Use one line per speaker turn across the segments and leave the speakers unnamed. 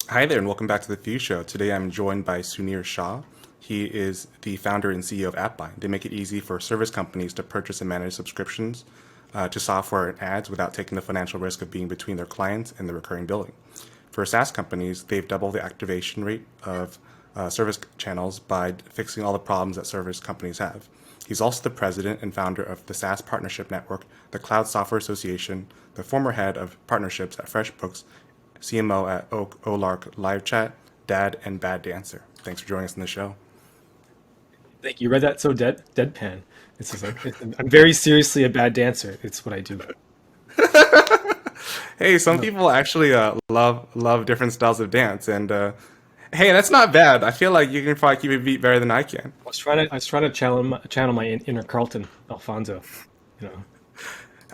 Hi there, and welcome back to the Fuse Show. Today I'm joined by Sunir Shah. He is the founder and CEO of AppBind. They make it easy for service companies to purchase and manage subscriptions to software and ads without taking the financial risk of being between their clients and the recurring billing. For SaaS companies, they've doubled the activation rate of service channels by fixing all the problems that service companies have. He's also the president and founder of the SaaS Partnership Network, the Cloud Software Association, the former head of partnerships at FreshBooks, CMO at Olark Live Chat, Dad, and Bad Dancer. Thanks for joining us on the show.
Thank you. You read that so deadpan. It's just like I'm very seriously a bad dancer. It's what I do.
Hey, some people actually love different styles of dance, and hey, that's not bad. I feel like you can probably keep a beat better than I can.
I was trying to channel my inner Carlton Alfonso. You know,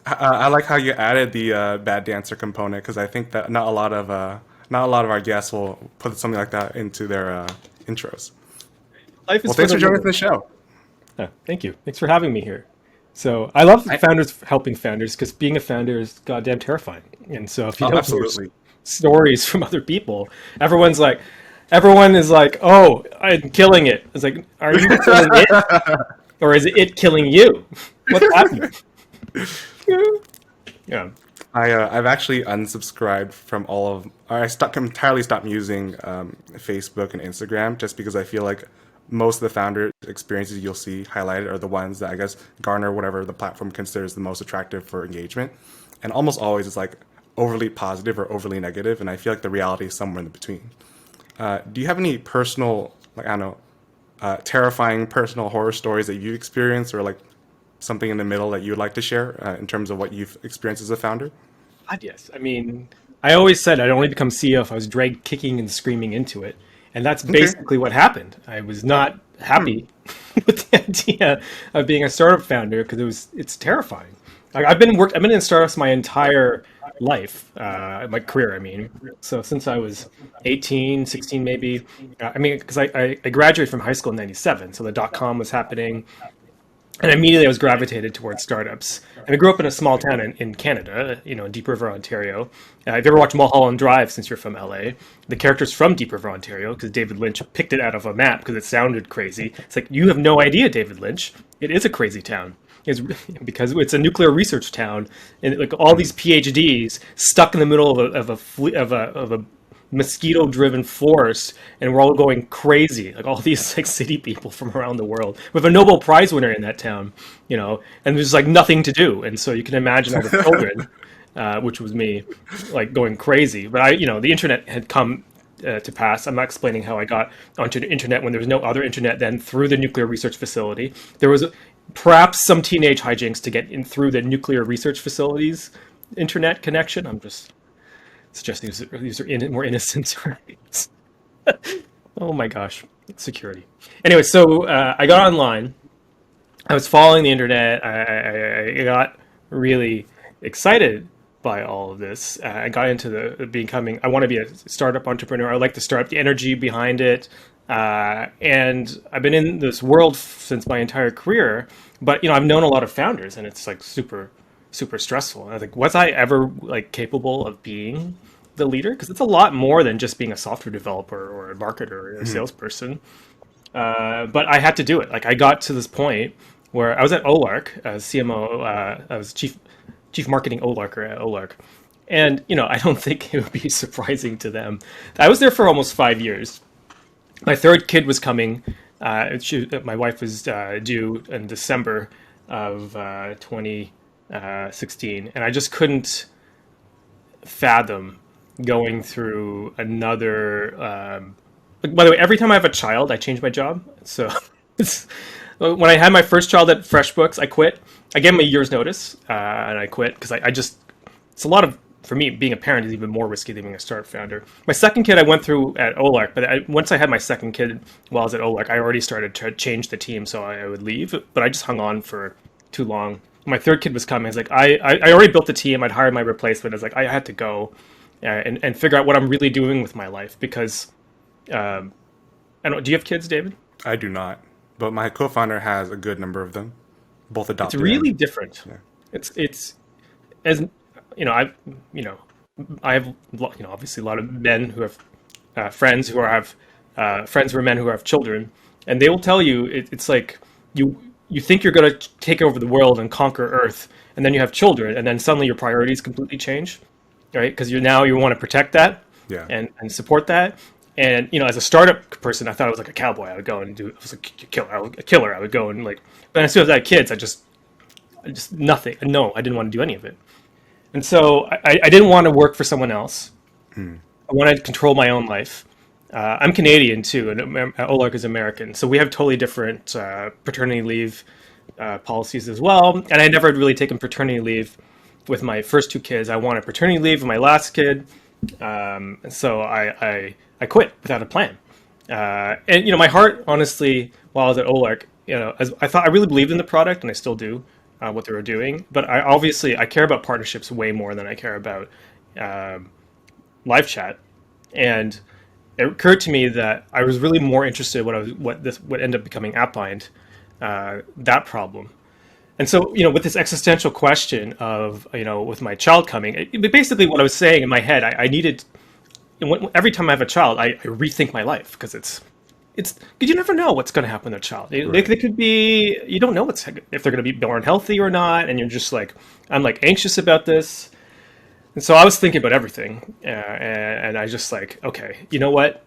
I like how you added the Bad Dancer component because I think that not a lot of our guests will put something like that into their intros.
life
Well,
is for
thanks
the
for joining us on
living.
the show.
Thank you. Thanks for having me here. So I love
I,
founders helping founders because being a founder is goddamn terrifying. And so if you
oh,
don't hear
absolutely.
stories from other people, everyone's like, everyone is like, "Oh, I'm killing it." It's like, are you killing it, or is it killing you? What's happening? Yeah.
I've actually unsubscribed from all of. Entirely stopped using Facebook and Instagram just because I feel like most of the founder experiences you'll see highlighted are the ones that I guess garner whatever the platform considers the most attractive for engagement, and almost always it's like overly positive or overly negative, and I feel like the reality is somewhere in between. Do you have any personal, like I don't know, terrifying personal horror stories that you experienced, or like something in the middle that you would like to share in terms of what you've experienced as a founder?
God, yes. I mean, I always said I'd only become CEO if I was dragged kicking and screaming into it. And that's
Okay.
basically what happened. I was not
Hmm.
happy with the idea of being a startup founder because it's terrifying. Like I've been in startups my entire life, my career, I mean. So since I was 18, 16 maybe. I mean, because I graduated from high school in 97, so the dot com was happening. And immediately I was gravitated towards startups. And I grew up in a small town in Canada, in Deep River, Ontario. If you ever watched Mulholland Drive, since you're from LA, the character's from Deep River, Ontario, because David Lynch picked it out of a map because it sounded crazy. It's like, you have no idea, David Lynch. It is a crazy town. It's because it's a nuclear research town, and like all these PhDs stuck in the middle of a mosquito-driven forest, and we're all going crazy, like all these like city people from around the world. We have a Nobel Prize winner in that town, and there's like nothing to do, and so you can imagine all the children, which was me, like going crazy. But the internet had come to pass. I'm not explaining how I got onto the internet when there was no other internet then through the nuclear research facility. There was perhaps some teenage hijinks to get in through the nuclear research facilities internet connection. I'm just suggesting these are more innocent, right? Oh my gosh, security. Anyway, so I got online. I was following the internet. I got really excited by all of this. I got into the becoming. I want to be a startup entrepreneur. I like the startup, the energy behind it, and I've been in this world since my entire career. But I've known a lot of founders, and it's like super stressful. And I was like, was I ever like capable of being the leader? Because it's a lot more than just being a software developer or a marketer or a
Hmm.
salesperson. But I had to do it. Like I got to this point where I was at Olark as CMO. I was chief marketing Olarker at Olark, and I don't think it would be surprising to them. I was there for almost 5 years. My third kid was coming. My wife was due in December of 2016, and I just couldn't fathom going through another. By the way, every time I have a child, I change my job. So it's, when I had my first child at FreshBooks, I quit. I gave him a year's notice, and I quit because I just it's a lot of for me being a parent is even more risky than being a startup founder. My second kid I went through at Olark, but once I had my second kid while I was at Olark, I already started to change the team, so I would leave. But I just hung on for too long. My third kid was coming. I was like, I already built the team. I'd hired my replacement. I was like, I had to go and figure out what I'm really doing with my life because I don't. Do you have kids, David?
I do not, but my co-founder has a good number of them, both
It's
adopted and
really different.
yeah.
It's as you know, I you know, I have obviously a lot of men who have friends who are men who have children, and they will tell you it's like you think you're going to take over the world and conquer Earth, and then you have children, and then suddenly your priorities completely change, right? Because you want to protect that
Yeah.
and support that. And as a startup person, I thought I was like a cowboy. I would go and do. I was like a killer. I would go and like. But as soon as I had kids, I just nothing. No, I didn't want to do any of it. And so I didn't want to work for someone else. I wanted to control my own life. I'm Canadian too, and Olark is American, so we have totally different paternity leave policies as well. And I never had really taken paternity leave with my first two kids. I wanted paternity leave with my last kid, and so I quit without a plan. And my heart, honestly, while I was at Olark, I really believed in the product, and I still do what they were doing. But I care about partnerships way more than I care about live chat, and it occurred to me that I was really more interested in what ended up becoming AppBind, that problem. And so, with this existential question of, with my child coming, basically what I was saying in my head, I needed, every time I have a child, I rethink my life, because because you never know what's going to happen to a child. They could be, you don't know if they're going to be born healthy or not, and you're just like, I'm like anxious about this. And so I was thinking about everything, and I just like, okay, you know what?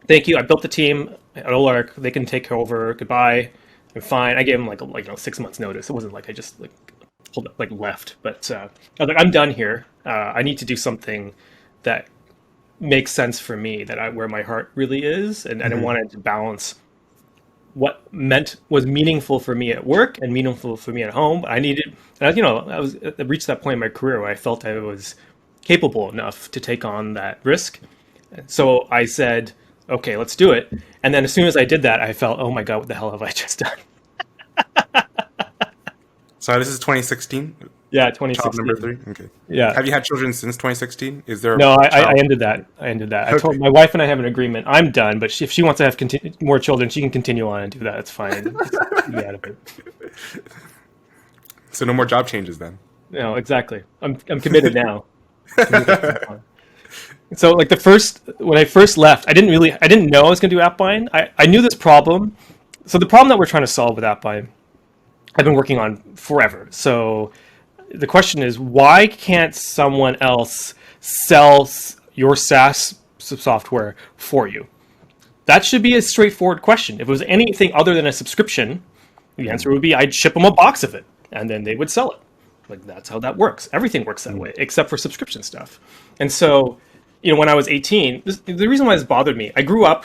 Thank you. I built the team at Olark. They can take over. Goodbye. I'm fine. I gave them like 6 months notice. It wasn't like I just left, but I was like, I'm done here. I need to do something that makes sense for me, where my heart really is, and I wanted to balance what was meaningful for me at work and meaningful for me at home. I reached that point in my career where I felt I was capable enough to take on that risk. So I said, okay, let's do it. And then as soon as I did that, I felt, oh my God, what the hell have I just done?
So this is 2016?
Yeah,
Child
2016.
number 3? Okay.
Yeah.
Have you had children since 2016? Is there
No, I
child?
ended that. I
Okay.
told my wife and I have an agreement. I'm done, but if she wants to have more children, she can continue on and do that. It's fine. Just be out of it.
So no more job changes then?
No, exactly. I'm committed now. So like when I first left, I didn't know I was going to do AppBind. I knew this problem. So the problem that we're trying to solve with AppBind, I've been working on forever. So the question is, why can't someone else sell your SaaS software for you? That should be a straightforward question. If it was anything other than a subscription, the answer would be I'd ship them a box of it, and then they would sell it. Like, that's how that works. Everything works that way, except for subscription stuff. And so, when I was 18, the reason why this bothered me, I grew up,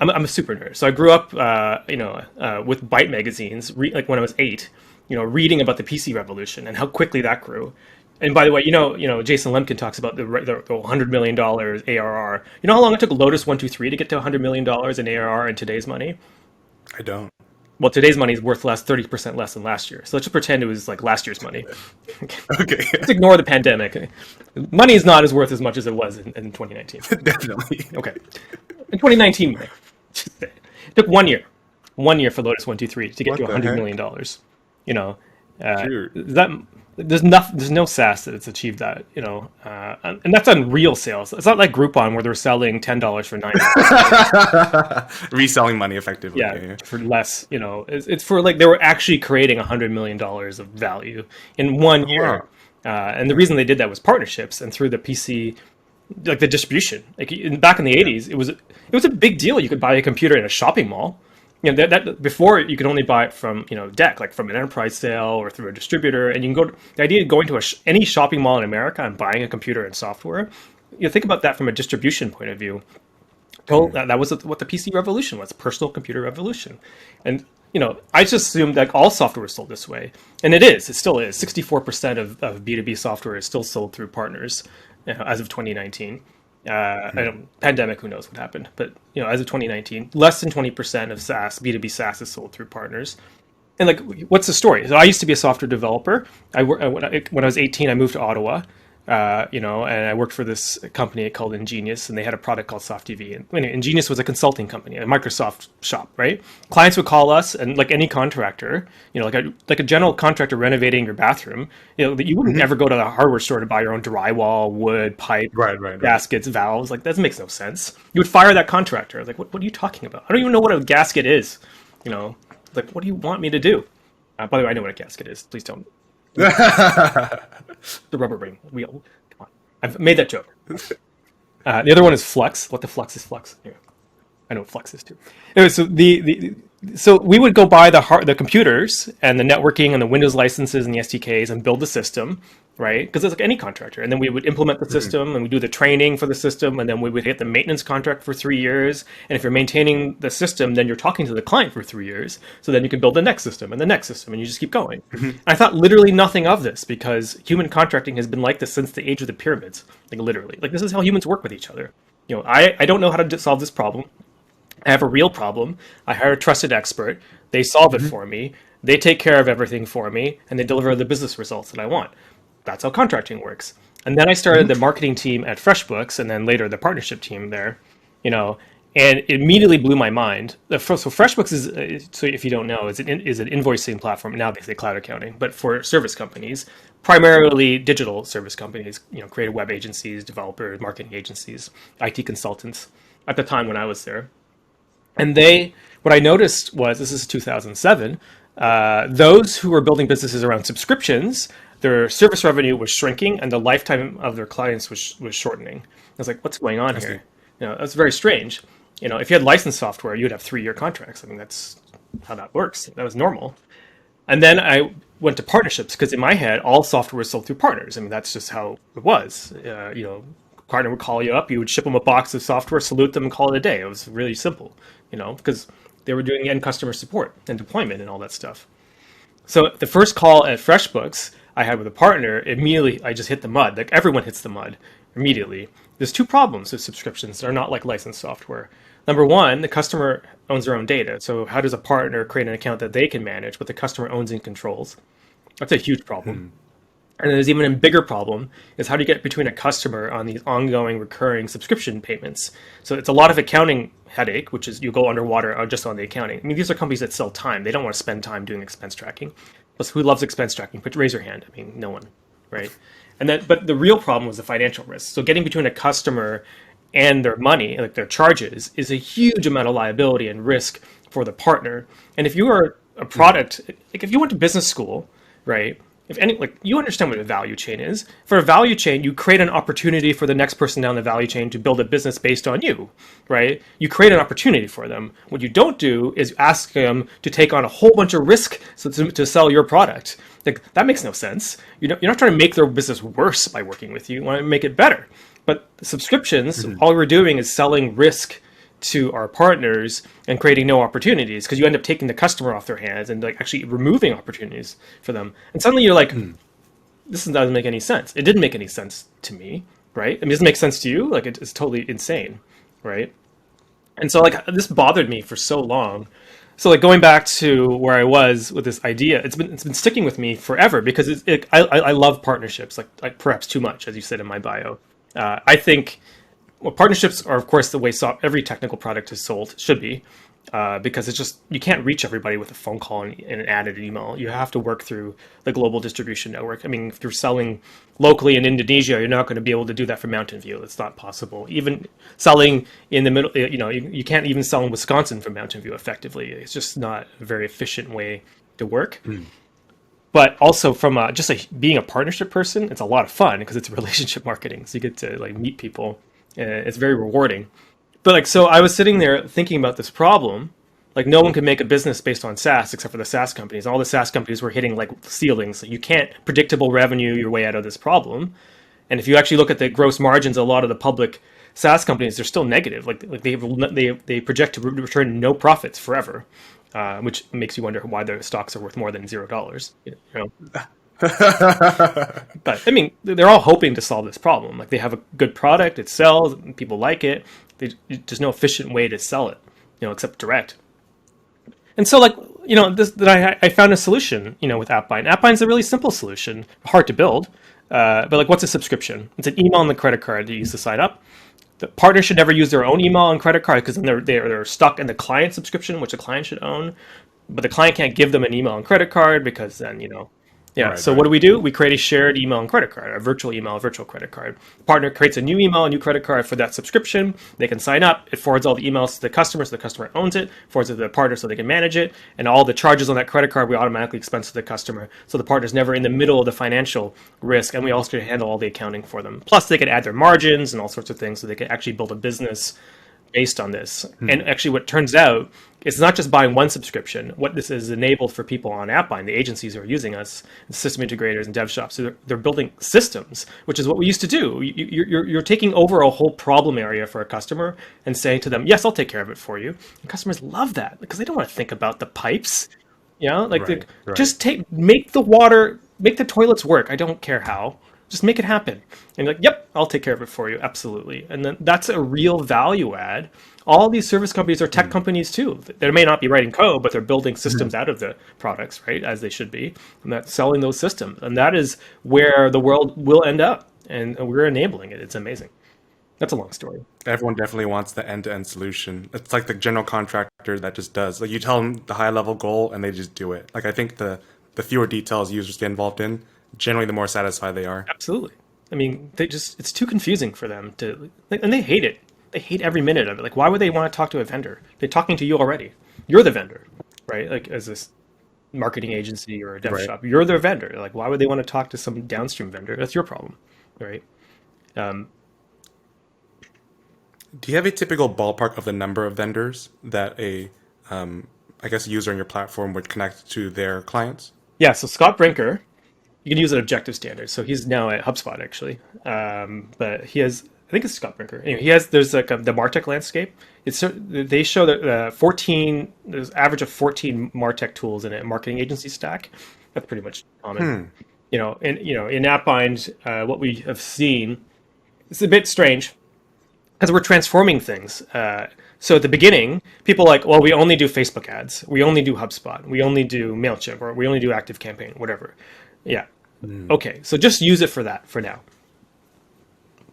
I'm a super nerd. So I grew up, with Byte magazines, like when I was 8, reading about the PC revolution and how quickly that grew. And by the way, Jason Lemkin talks about the $100 million ARR. You know how long it took Lotus 123 to get to $100 million in ARR in today's money?
I don't.
Well, today's money is worth 30% less than last year. So let's just pretend it was like last year's money.
Okay.
Let's ignore the pandemic. Money is not as worth as much as it was in 2019.
Definitely.
Okay. In 2019, it took 1 year. 1 year for Lotus 123 to get
What
to
the
$100
heck?
million.
Sure.
There's no SaaS that's achieved that, and that's on real sales. It's not like Groupon where they're selling $10 for $9.
Reselling money effectively.
Yeah, for less. It's for like they were actually creating $100 million of value in 1 year. And the reason they did that was partnerships and through the PC, like the distribution. Like back in the 80s, it was a big deal. You could buy a computer in a shopping mall. That before you could only buy it from deck, like from an enterprise sale or through a distributor. And you can go. The idea of going to any shopping mall in America and buying a computer and software. Think about that from a distribution point of view. That was what the PC revolution was, personal computer revolution. And I just assumed that all software was sold this way, and it still is. 64% of B2B software is still sold through partners as of 2019. Pandemic, who knows what happened, but as of 2019, less than 20% of SaaS, B2B SaaS, is sold through partners. And what's the story? So I used to be a software developer. When I was 18, I moved to Ottawa. and I worked for this company called Ingenious, and they had a product called SoftTV. And Ingenious was a consulting company, a Microsoft shop, right? Clients would call us, and like any contractor, like a general contractor renovating your bathroom, that you wouldn't ever go to the hardware store to buy your own drywall, wood, pipe,
Right.
gaskets, valves. Like that makes no sense. You would fire that contractor. I was like, what are you talking about? I don't even know what a gasket is. Like what do you want me to do? By the way, I know what a gasket is. Please don't. The rubber ring wheel. Come on, I've made that joke. The other one is Flux. What the Flux is Flux? Yeah. I know what Flux is too. Anyway, so we would go buy the computers and the networking and the Windows licenses and the SDKs and build the system, right? Because it's like any contractor. And then we would implement the system and we do the training for the system, and then we would hit the maintenance contract for 3 years. And if you're maintaining the system, then you're talking to the client for 3 years. So then you can build the next system and the next system, and you just keep going. I thought literally nothing of this, because human contracting has been like this since the age of the pyramids. Like literally, like this is how humans work with each other. I don't know how to solve this problem. I have a real problem. I hire a trusted expert. They solve it for me. They take care of everything for me, and they deliver the business results that I want. That's how contracting works. And then I started the marketing team at FreshBooks, and then later the partnership team there, and it immediately blew my mind. So FreshBooks is, so if you don't know, is an invoicing platform. Now they say cloud accounting, but for service companies, primarily digital service companies, creative web agencies, developers, marketing agencies, IT consultants. At the time when I was there. And what I noticed was, this is 2007, those who were building businesses around subscriptions, their service revenue was shrinking and the lifetime of their clients was shortening. I was like, what's going on here? That's very strange. If you had licensed software, you'd have 3-year contracts. I mean, that's how that works. That was normal. And then I went to partnerships, because in my head, all software was sold through partners. I mean, that's just how it was. Partner would call you up, you would ship them a box of software, salute them, and call it a day. It was really simple, because they were doing end customer support and deployment and all that stuff. So the first call at FreshBooks I had with a partner, immediately I just hit the mud. Like everyone hits the mud immediately. There's 2 problems with subscriptions. They're not like licensed software. Number one, the customer owns their own data. So how does a partner create an account that they can manage, but the customer owns and controls? That's a huge problem. And there's even a bigger problem, is how do you get between a customer on these ongoing recurring subscription payments? So it's a lot of accounting headache, which is you go underwater just on the accounting. I mean, these are companies that sell time. They don't want to spend time doing expense tracking. Plus, who loves expense tracking? Raise your hand. I mean, no one, right? But the real problem was the financial risk. So getting between a customer and their money, like their charges, is a huge amount of liability and risk for the partner. And if you are a product, like if you went to business school, right? You understand what a value chain is. For a value chain, you create an opportunity for the next person down the value chain to build a business based on you, right? You create an opportunity for them. What you don't do is ask them to take on a whole bunch of risk to sell your product. Like that makes no sense. You're not trying to make their business worse by working with you. You want to make it better. But subscriptions, all we're doing is selling risk to our partners and creating no opportunities, because you end up taking the customer off their hands and like actually removing opportunities for them. And suddenly you're like, this doesn't make any sense. It didn't make any sense to me, right? I mean, does it make sense to you? Like it's totally insane, right? And so like this bothered me for so long. So like going back to where I was with this idea, it's been sticking with me forever, because I love partnerships, like perhaps too much, as you said in my bio. I think partnerships are, of course, the way every technical product is sold, should be, because it's just, you can't reach everybody with a phone call and an added email. You have to work through the global distribution network. I mean, if you're selling locally in Indonesia, you're not going to be able to do that from Mountain View. It's not possible. Even selling in the middle, you can't even sell in Wisconsin from Mountain View effectively. It's just not a very efficient way to work. But also from being a partnership person, it's a lot of fun because it's relationship marketing. So you get to like meet people. It's very rewarding. But like, so I was sitting there thinking about this problem. Like no one could make a business based on SaaS except for the SaaS companies. All the SaaS companies were hitting like ceilings. So you can't predictable revenue your way out of this problem. And if you actually look at the gross margins, a lot of the public SaaS companies, they're still negative. Like they project to return no profits forever, which makes you wonder why their stocks are worth more than $0. But I mean, they're all hoping to solve this problem. Like they have a good product, it sells, people like it. There's no efficient way to sell it, except direct. And so, like, I found a solution, with AppBind. AppBind's a really simple solution, hard to build, But like, what's a subscription? It's an email and the credit card that you use to sign up. The partner should never use their own email and credit card because then they're stuck in the client subscription, which the client should own. But the client can't give them an email and credit card because then, yeah.
Right,
So
right.
what do? We create a shared email and credit card, a virtual email, a virtual credit card. Partner creates a new email, a new credit card for that subscription. They can sign up. It forwards all the emails to the customer, so the customer owns it. Forwards it to the partner, so they can manage it. And all the charges on that credit card we automatically expense to the customer, so the partner's never in the middle of the financial risk. And we also can handle all the accounting for them. Plus, they can add their margins and all sorts of things, so they can actually build a business based on this. And actually, what turns out, it's not just buying one subscription. What this has enabled for people on AppBind, the agencies who are using us, system integrators and dev shops, so they're building systems, which is what we used to do. You're taking over a whole problem area for a customer and saying to them, yes, I'll take care of it for you. And customers love that because they don't want to think about the pipes.
Right, right.
Just make the water, make the toilets work. I don't care how. Just make it happen. And you're like, yep, I'll take care of it for you. Absolutely. And then that's a real value add. All these service companies are tech companies too. They may not be writing code, but they're building systems out of the products, right? As they should be. And that's selling those systems. And that is where the world will end up. And we're enabling it. It's amazing. That's a long story.
Everyone definitely wants the end-to-end solution. It's like the general contractor that just does. Like you tell them the high-level goal and they just do it. Like I think the fewer details users get involved in, generally the more satisfied they are.
Absolutely. I mean, it's too confusing for them to, and they hate it. They hate every minute of it. Like, why would they want to talk to a vendor? They're talking to you already. You're the vendor, right? Like, as this marketing agency or a dev
Right.
shop, you're their vendor. Like, why would they want to talk to some downstream vendor? That's your problem, right? Um,
Do you have a typical ballpark of the number of vendors that um, I guess, a user on your platform would connect to their clients?
yeah. So Scott Brinker, you can use an objective standard. So he's now at HubSpot actually, but he has. I think it's Scott Brinker. Anyway, there's like the Martech landscape. They show that 14 there's average of 14 Martech tools in a marketing agency stack. That's pretty much common. In AppBind, what we have seen, it's a bit strange because we're transforming things. So at the beginning, people are like, well, we only do Facebook ads, we only do HubSpot, we only do Mailchimp, or we only do ActiveCampaign, whatever. Yeah. Okay. So just use it for that for now.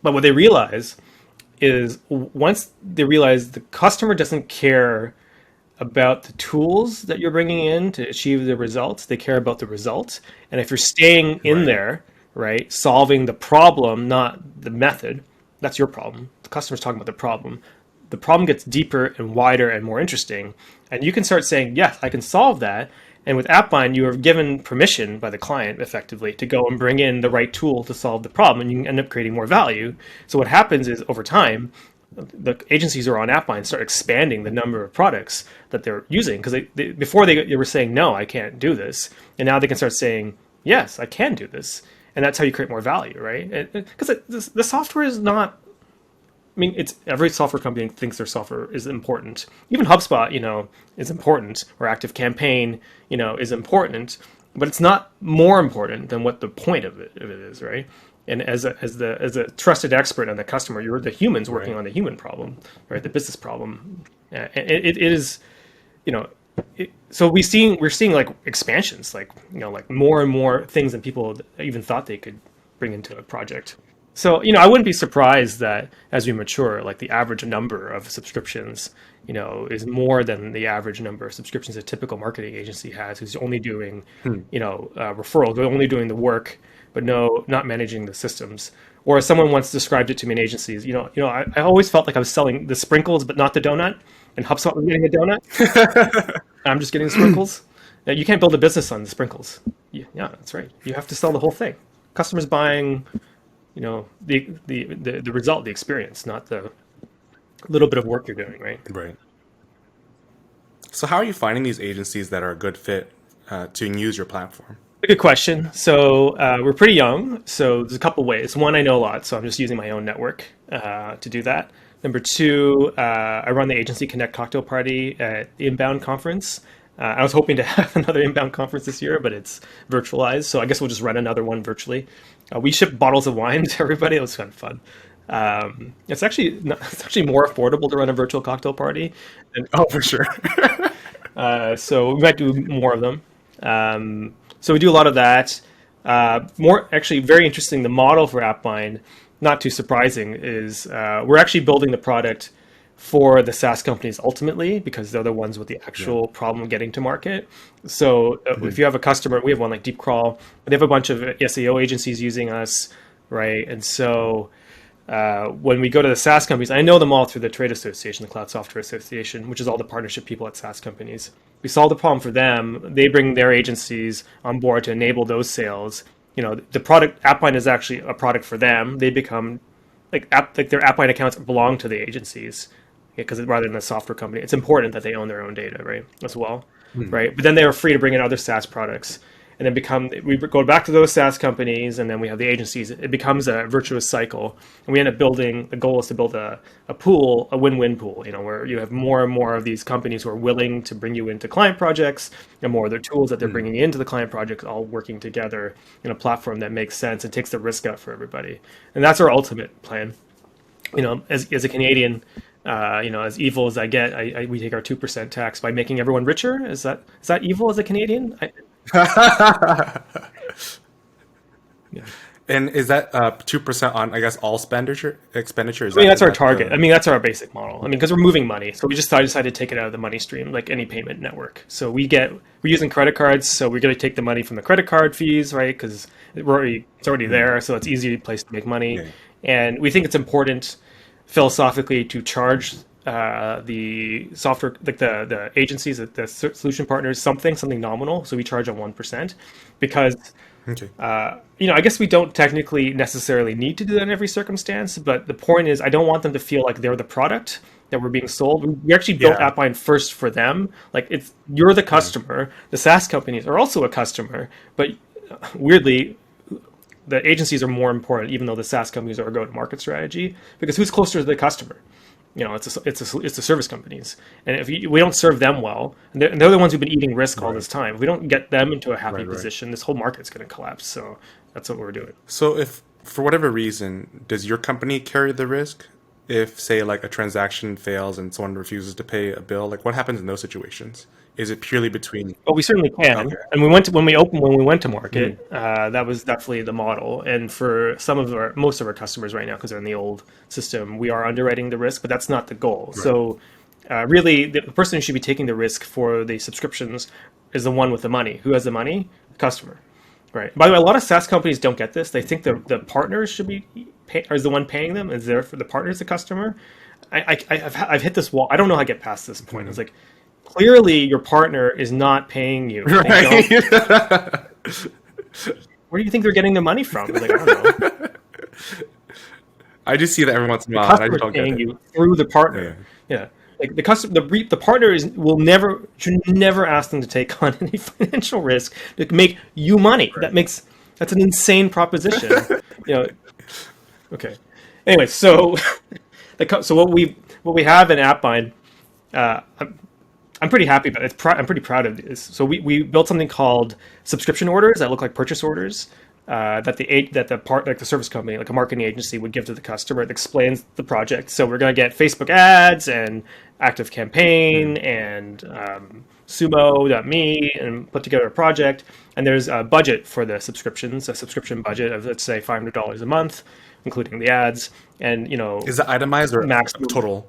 But what they realize is once they realize the customer doesn't care about the tools that you're bringing in to achieve the results, they care about the results. And if you're staying in
Right.
there, right, solving the problem, not the method, that's your problem. The customer's talking about the problem. The problem gets deeper and wider and more interesting. And you can start saying, yes, I can solve that. And with AppBind, you are given permission by the client effectively to go and bring in the right tool to solve the problem, and you can end up creating more value. So what happens is over time, the agencies who are on AppBind start expanding the number of products that they're using because before they were saying no, I can't do this, and now they can start saying yes, I can do this, and that's how you create more value, right? Because the software is not. I mean, it's every software company thinks their software is important. Even HubSpot, is important, or ActiveCampaign, is important, but it's not more important than what the point of it is, right? And as a trusted expert on the customer, you're the humans working
Right.
on the human problem, right? The business problem. It is, you know, so we're seeing like expansions, like more and more things than people even thought they could bring into a project. So, I wouldn't be surprised that as we mature, like the average number of subscriptions, is more than the average number of subscriptions a typical marketing agency has, who's only doing, referrals, they're only doing the work, but not managing the systems. Or as someone once described it to me in agencies, I always felt like I was selling the sprinkles, but not the donut, and HubSpot was getting the donut. I'm just getting the sprinkles. You can't build a business on the sprinkles. Yeah, that's right. You have to sell the whole thing. Customers buying the result, the experience, not the little bit of work you're doing, right?
Right. So how are you finding these agencies that are a good fit to use your platform?
A good question. So we're pretty young, so there's a couple ways. One, I know a lot, so I'm just using my own network to do that. Number two, I run the Agency Connect cocktail party at the Inbound conference. I was hoping to have another Inbound conference this year, but it's virtualized, so I guess we'll just run another one virtually. We ship bottles of wine to everybody. It was kind of fun. It's actually more affordable to run a virtual cocktail party.
Oh, for sure.
So we might do more of them. So we do a lot of that. More actually, very interesting. The model for AppBind, not too surprising, is we're actually building the product for the SaaS companies ultimately because they're the ones with the
Yeah.
actual problem getting to market. So if you have a customer, we have one like DeepCrawl, they have a bunch of SEO agencies using us, right? And so when we go to the SaaS companies, I know them all through the trade association, the Cloud Software Association, which is all the partnership people at SaaS companies. We solve the problem for them. They bring their agencies on board to enable those sales. The product AppBind is actually a product for them. They become like their AppBind accounts belong to the agencies because rather than a software company, it's important that they own their own data, right? As well, right? But then they are free to bring in other SaaS products and then we go back to those SaaS companies, and then we have the agencies. It becomes a virtuous cycle, and we end up building. The goal is to build a pool, a win-win pool. Where you have more and more of these companies who are willing to bring you into client projects, and more of their tools that they're bringing into the client projects, all working together in a platform that makes sense and takes the risk out for everybody. And that's our ultimate plan. As a Canadian, as evil as I get, we take our 2% tax by making everyone richer. Is that evil as a Canadian? Yeah.
And is that 2% on, I guess, all expenditure? Is
I mean,
that
that's
is
our
that
target. I
the
mean, that's our basic model. I mean, because we're moving money, so we just decided to take it out of the money stream, like any payment network. So we're using credit cards, so we're going to take the money from the credit card fees, right? Because it's already there, so it's an easy place to make money.
yeah.
And we think it's important philosophically to charge the software, like the agencies, the solution partners, something nominal. So we charge on 1% because
Okay.
I guess we don't technically necessarily need to do that in every circumstance, but the point is, I don't want them to feel like they're the product that we're being sold. We actually built
Yeah.
AppBind first for them. Like you're the
Yeah.
customer. The SaaS companies are also a customer, but weirdly, the agencies are more important, even though the SaaS companies are a go-to-market strategy. Because who's closer to the customer? It's the service companies, and if we don't serve them well, and they're the ones who've been eating risk all
Right.
this time. If we don't get them into a happy
Right. Right.
position, this whole market's going to collapse. So that's what we're doing.
So if for whatever reason, does your company carry the risk? If, say, like a transaction fails and someone refuses to pay a bill, like what happens in those situations? Is it purely between?
But we certainly can.
Okay.
And when we went to market,
Mm.
that was definitely the model. And for most of our customers right now, because they're in the old system, we are underwriting the risk, but that's not the goal.
Right.
So really, the person who should be taking the risk for the subscriptions is the one with the money. Who has the money? The customer. Right. By the way, a lot of SaaS companies don't get this. They think the partners should be or is the one paying them. Is there for the partner is the customer? I've hit this wall. I don't know how to get past this point. It's like clearly your partner is not paying you.
Right.
Where do you think they're getting their money from? It's like, I don't know.
I just see that every once in a
The
while, and I just
customer's
don't get
paying
it.
you through the
Yeah.
partner. Yeah. Like the partner should never ask them to take on any financial risk to make you money.
Right.
That's an insane proposition. you know. Okay. Anyway, so so what we have in AppBind, I'm pretty happy about it. I'm pretty proud of this. So we built something called subscription orders that look like purchase orders like the service company, like a marketing agency, would give to the customer. It explains the project. So we're going to get Facebook ads and Active Campaign and Sumo.me and put together a project. And there's a budget for the subscriptions, a subscription budget of, let's say, $500 a month, including the ads. And
Is it itemized or
maximum.
total?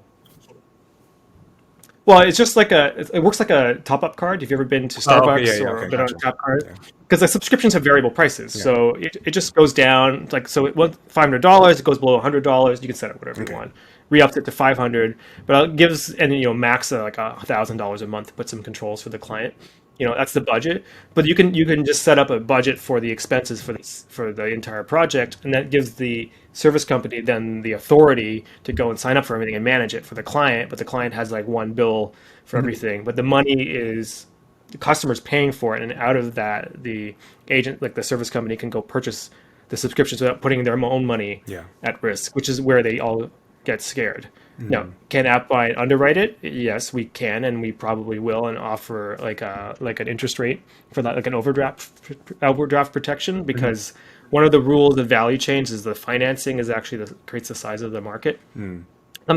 Well, it's just it works like a top-up card. Have you ever been to
Oh, okay,
Starbucks
yeah,
or
okay,
been on a
gotcha.
tap card?
Yeah,
Because the subscriptions have variable prices,
yeah.
so it just goes down. Like so, it went $500. It goes below $100. You can set up whatever you
Okay.
want. Re-ups it to 500, but it gives max like $1,000 a month to put some controls for the client. That's the budget. But you can just set up a budget for the expenses for the entire project, and that gives the service company then the authority to go and sign up for everything and manage it for the client. But the client has like one bill for everything. But the money is the customer's paying for it, and out of that, the agent, like the service company, can go purchase the subscriptions without putting their own money
Yeah.
at risk, which is where they all get scared. Now, can AppBind underwrite it? Yes, we can, and we probably will, and offer like an interest rate for that, like an overdraft protection, because one of the rules of value chains is the financing is actually creates the size of the market. Something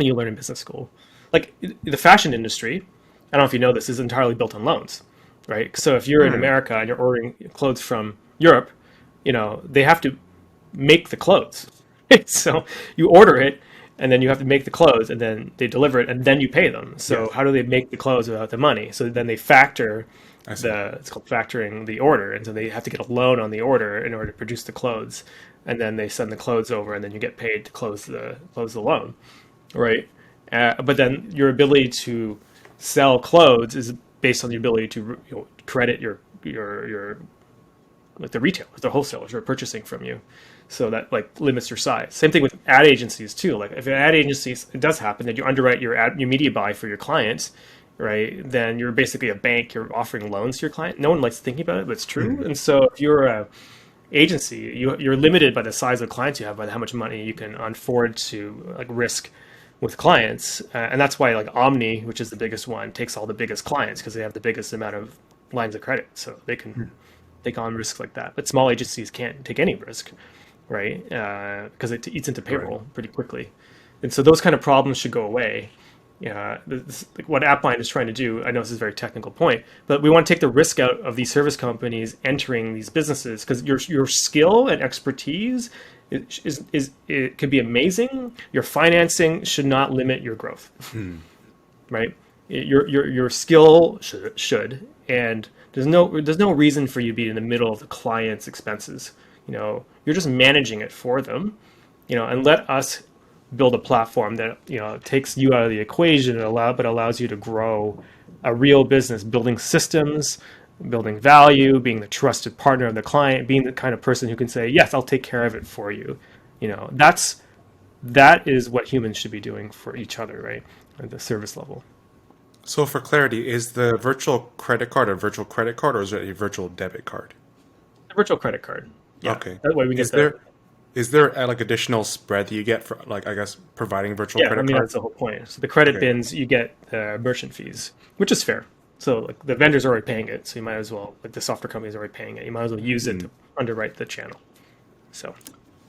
you learn in business school. Like the fashion industry, I don't know if you know this, is entirely built on loans, right? So if you're in America and you're ordering clothes from Europe, they have to make the clothes. So you order it, and then you have to make the clothes, and then they deliver it, and then you pay them. So
Yes,
how do they make the clothes without the money? So then they factor
I see.
it's called factoring the order, and so they have to get a loan on the order in order to produce the clothes, and then they send the clothes over, and then you get paid to close the loan, right? But then your ability to sell clothes is based on the ability to credit your like the retailers, the wholesalers who are purchasing from you. So that like limits your size. Same thing with ad agencies too. Like if an ad agency, it does happen that you underwrite your media buy for your clients, right? Then you're basically a bank. You're offering loans to your client. No one likes thinking about it, but it's true.
Mm,
And so if you're a agency, you're limited by the size of clients you have, by how much money you can afford to like risk with clients, and that's why like Omni, which is the biggest one, takes all the biggest clients because they have the biggest amount of lines of credit, so they can take on risks like that. But small agencies can't take any risk, right? Because it eats into
right.
payroll pretty quickly, and so those kind of problems should go away. Yeah, like what AppBind is trying to do. I know this is a very technical point, but we want to take the risk out of these service companies entering these businesses because your skill and expertise is it could be amazing. Your financing should not limit your growth, right? Your skill should, and there's no reason for you to be in the middle of the client's expenses. You're just managing it for them, and let us build a platform that takes you out of the equation and allows you to grow a real business, building systems, building value, being the trusted partner of the client, being the kind of person who can say, yes, I'll take care of it for you. That is what humans should be doing for each other, right? At the service level.
So for clarity, is the virtual credit card a virtual credit card or is it a virtual debit card?
A virtual credit card. Yeah.
Okay.
That way we get
Is
the
there is there like additional spread that you get for like I guess providing virtual
Yeah, I
credit
mean
card?
that's the whole point. So the credit
Okay.
bins, you get merchant fees, which is fair. So like the vendor's already paying it, so you might as well, like the software company's already paying it. You might as well use it
Hmm.
to underwrite the channel. So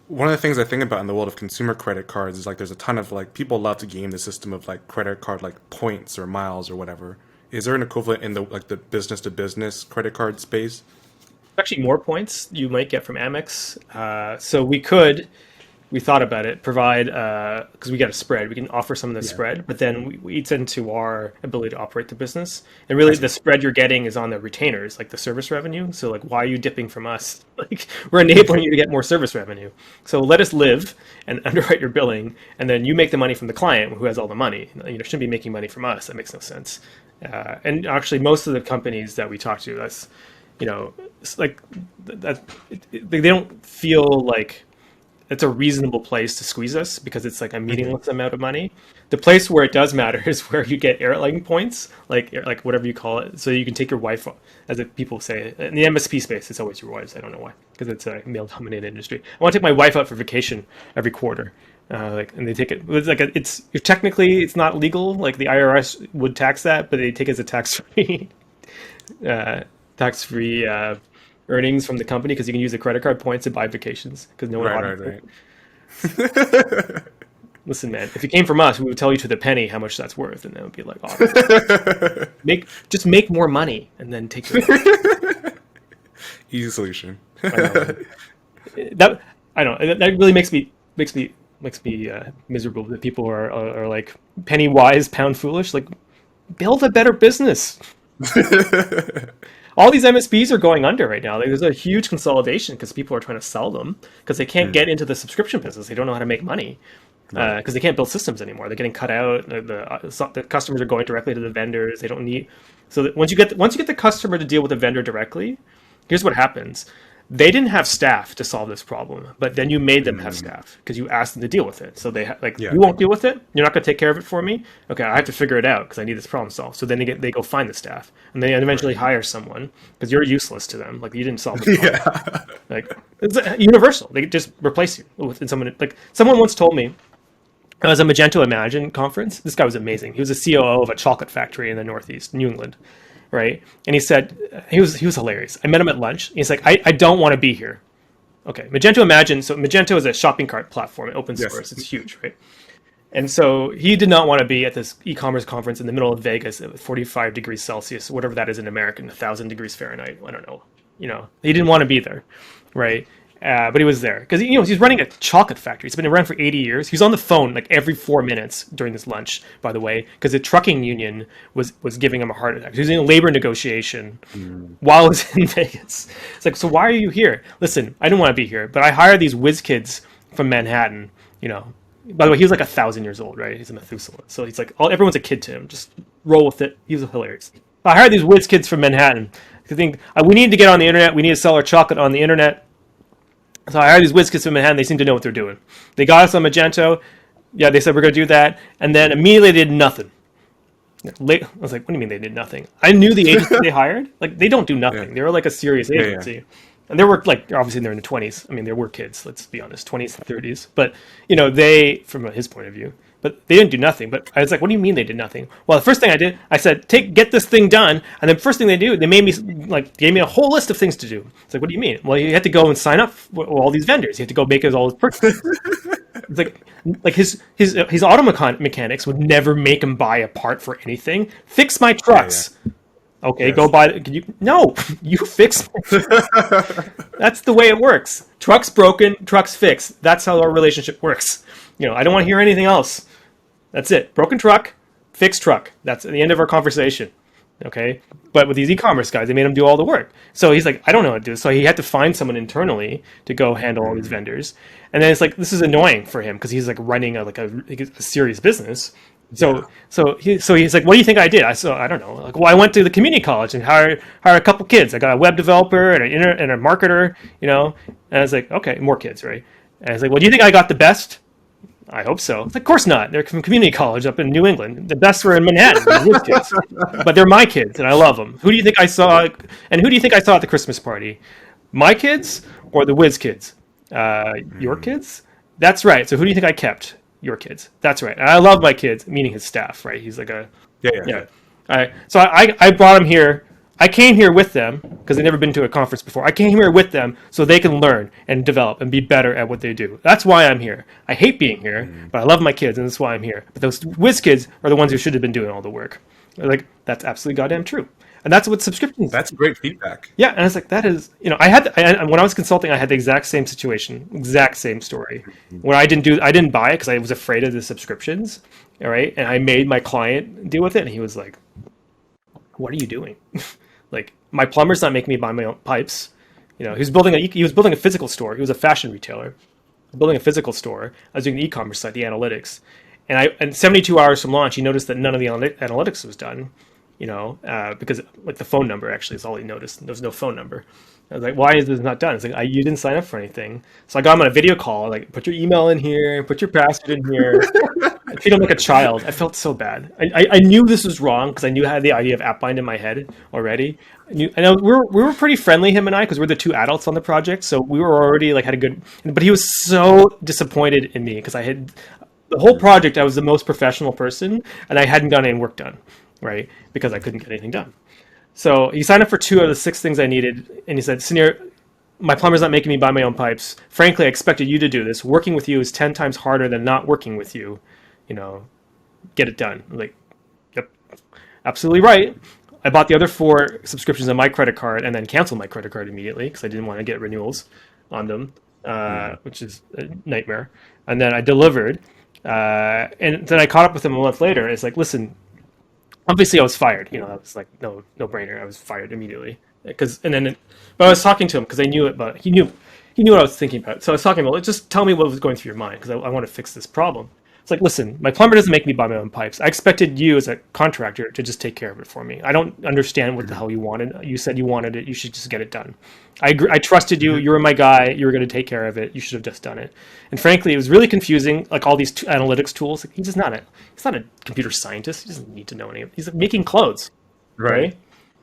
One of the things I think about in the world of consumer credit cards is like there's a ton of like people love to game the system of like credit card like points or miles or whatever. Is there an equivalent in the like the business to business credit card space?
actually more points you might get from Amex. We thought about it, provide because we got a spread. We can offer some of the
Yeah,
spread, but then we eats into our ability to operate the business. And
I
really,
see.
the spread you're getting is on the retainers, like the service revenue. So, like, why are you dipping from us? Like, we're enabling you to get more service revenue. So let us live and underwrite your billing, and then you make the money from the client who has all the money. Shouldn't be making money from us. That makes no sense. And actually, most of the companies that we talk to, that's it's like that they don't feel like it's a reasonable place to squeeze us because it's like a
Hmm.
meaningless amount of money. The place where it does matter is where you get airline points, like whatever you call it, so you can take your wife, as people say in the MSP space. It's always your wives. I don't know why, because it's a male-dominated industry. I want to take my wife out for vacation every quarter, and they take it. It's like technically it's not legal. Like the IRS would tax that, but they take it as a tax-free uh, tax-free earnings from the company because you can use the credit card points to buy vacations because no one
Right, right,
audits it.
right.
Listen, man, if it came from us, we would tell you to the penny how much that's worth, and then it would be like, oh, just make more money and then take your life.
Easy solution.
I know, man. That I know that really makes me miserable that people are like penny wise, pound foolish. Like, build a better business. All these MSPs are going under right now. Like, there's a huge consolidation because people are trying to sell them because they can't
Hmm.
get into the subscription business. They don't know how to make money
Right.
because they can't build systems anymore. They're getting cut out. The customers are going directly to the vendors. They don't need. So that once you get the customer to deal with the vendor directly, here's what happens. They didn't have staff to solve this problem, but then you made them have
Hmm.
staff because you asked them to deal with it. So like,
Yeah.
you won't deal with it. You're not going to take care of it for me. Okay, I have to figure it out because I need this problem solved. So then they go find the staff, and they eventually
Right.
hire someone because you're useless to them. Like, you didn't solve the problem.
Yeah.
Like, it's universal. They just replace you with someone. Like, someone once told me, it was a Magento Imagine conference. This guy was amazing. He was a COO of a chocolate factory in the Northeast, New England, right? And he said he was hilarious. I met him at lunch. He's like, I don't want to be here. Okay, Magento Imagine. So Magento is a shopping cart platform, open
Yes.
source. It's huge, right? And so he did not want to be at this e-commerce conference in the middle of Vegas at 45 degrees Celsius, whatever that is in American, 1,000 degrees Fahrenheit. I don't know. He didn't want to be there, right? But he was there because he's running a chocolate factory. He's been around for 80 years. He's on the phone like every 4 minutes during this lunch, by the way, because the trucking union was giving him a heart attack. He was in a labor negotiation while I was in Vegas. It's like, so why are you here? Listen, I didn't want to be here, but I hired these whiz kids from Manhattan. By the way, he was like 1,000 years old, right? He's a Methuselah, so he's like, everyone's a kid to him. Just roll with it. He was hilarious. I hired these whiz kids from Manhattan. I think we need to get on the internet. We need to sell our chocolate on the internet. So I hired these whiz kids from Manhattan. They seem to know what they're doing. They got us on Magento. Yeah, they said we're going to do that. And then immediately they did nothing. I was like, what do you mean they did nothing? I knew the agency they hired. Like, they don't do nothing. They were like a serious agency. Yeah. And they were like, obviously they're in their 20s. I mean, they were kids, let's be honest, 20s and 30s. But, they, from his point of view, but they didn't do nothing. But I was like, what do you mean they did nothing? Well, the first thing I did, I said, get this thing done. And the first thing they do, they gave me a whole list of things to do. It's like, what do you mean? Well, you had to go and sign up for all these vendors. You had to go make all his purchases. It's like his auto mechanics would never make him buy a part for anything. Fix my trucks. Yeah. Okay, yes. Go buy. No, you fix. That's the way it works. Truck's broken, truck's fixed. That's how our relationship works. I don't want to hear anything else. That's it. Broken truck, fixed truck. That's the end of our conversation. Okay, but with these e-commerce guys, they made him do all the work. So he's like, I don't know what to do. So he had to find someone internally to go handle all these vendors. And then it's like, this is annoying for him because he's like running a serious business. So he's like, what do you think I did? I don't know. Like, well, I went to the community college and hired a couple kids. I got a web developer and a marketer, And I was like, okay, more kids, right? And I was like, well, do you think I got the best? I hope so. It's like, of course not. They're from community college up in New England. The best were in Manhattan. They're kids. But they're my kids, and I love them. Who do you think I saw? And who do you think I saw at the Christmas party? My kids or the whiz kids? Your kids? That's right. So who do you think I kept? Your kids. That's right. And I love my kids, meaning his staff, right? He's like yeah. All right. So I brought him here. I came here with them because they've never been to a conference before. I came here with them so they can learn and develop and be better at what they do. That's why I'm here. I hate being here, but I love my kids, and that's why I'm here. But those whiz kids are the ones who should have been doing all the work. Like, that's absolutely goddamn true. And that's what subscriptions.
That's great feedback.
Yeah, and it's like, that is, when I was consulting, I had the exact same situation, exact same story. When I didn't buy it because I was afraid of the subscriptions, all right? And I made my client deal with it, and he was like, what are you doing? Like, my plumber's not making me buy my own pipes. He was building a physical store. He was a fashion retailer, building a physical store. I was doing the e-commerce side, the analytics, and 72 hours from launch, he noticed that none of the analytics was done. Because like the phone number actually is all he noticed. There was no phone number. I was like, why is this not done? It's like, you didn't sign up for anything. So I got him on a video call, like, put your email in here, put your password in here. I treated him like a child. I felt so bad. I knew this was wrong because I knew I had the idea of AppBind in my head already. I know we were pretty friendly, him and I, because we're the two adults on the project. So we were already like had a good, but he was so disappointed in me because I had the whole project. I was the most professional person and I hadn't gotten any work done, right? Because I couldn't get anything done. So he signed up for 2 of the 6 things I needed, and he said, Sunir, my plumber's not making me buy my own pipes. Frankly, I expected you to do this. Working with you is 10 times harder than not working with you. Get it done. I'm like, yep, absolutely right. I bought the other 4 subscriptions on my credit card and then canceled my credit card immediately because I didn't want to get renewals on them, which is a nightmare. And then I delivered, and then I caught up with him a month later. It's like, listen, obviously I was fired. That was like no brainer. I was fired immediately but I was talking to him because I knew it, but he knew what I was thinking about. So I was talking about, just tell me what was going through your mind because I want to fix this problem. It's like, listen, my plumber doesn't make me buy my own pipes. I expected you as a contractor to just take care of it for me. I don't understand what the hell you wanted. You said you wanted it. You should just get it done. I trusted you. You were my guy. You were going to take care of it. You should have just done it. And frankly, it was really confusing. Like all these analytics tools. Like, he's not a computer scientist. He doesn't need to know any of it. He's like making clothes, right?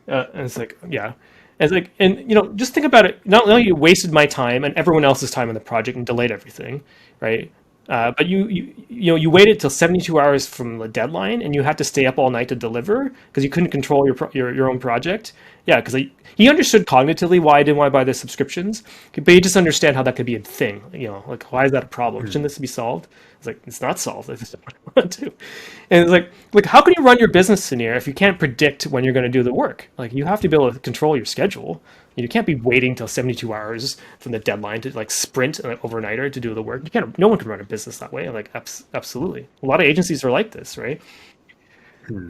And it's like, yeah. And it's like, and just think about it. Not only you wasted my time and everyone else's time on the project and delayed everything, right? But you waited till 72 hours from the deadline, and you had to stay up all night to deliver because you couldn't control your own project. Yeah, because he understood cognitively why I didn't want to buy the subscriptions, but he just understand how that could be a thing. Like, why is that a problem? Shouldn't this be solved? It's like, it's not solved. I just don't want to. And it's like how can you run your business, Sunir, if you can't predict when you're going to do the work? Like, you have to be able to control your schedule. You can't be waiting till 72 hours from the deadline to like sprint an overnighter to do the work. You can't. No one can run a business that way. I'm like, absolutely. A lot of agencies are like this, right?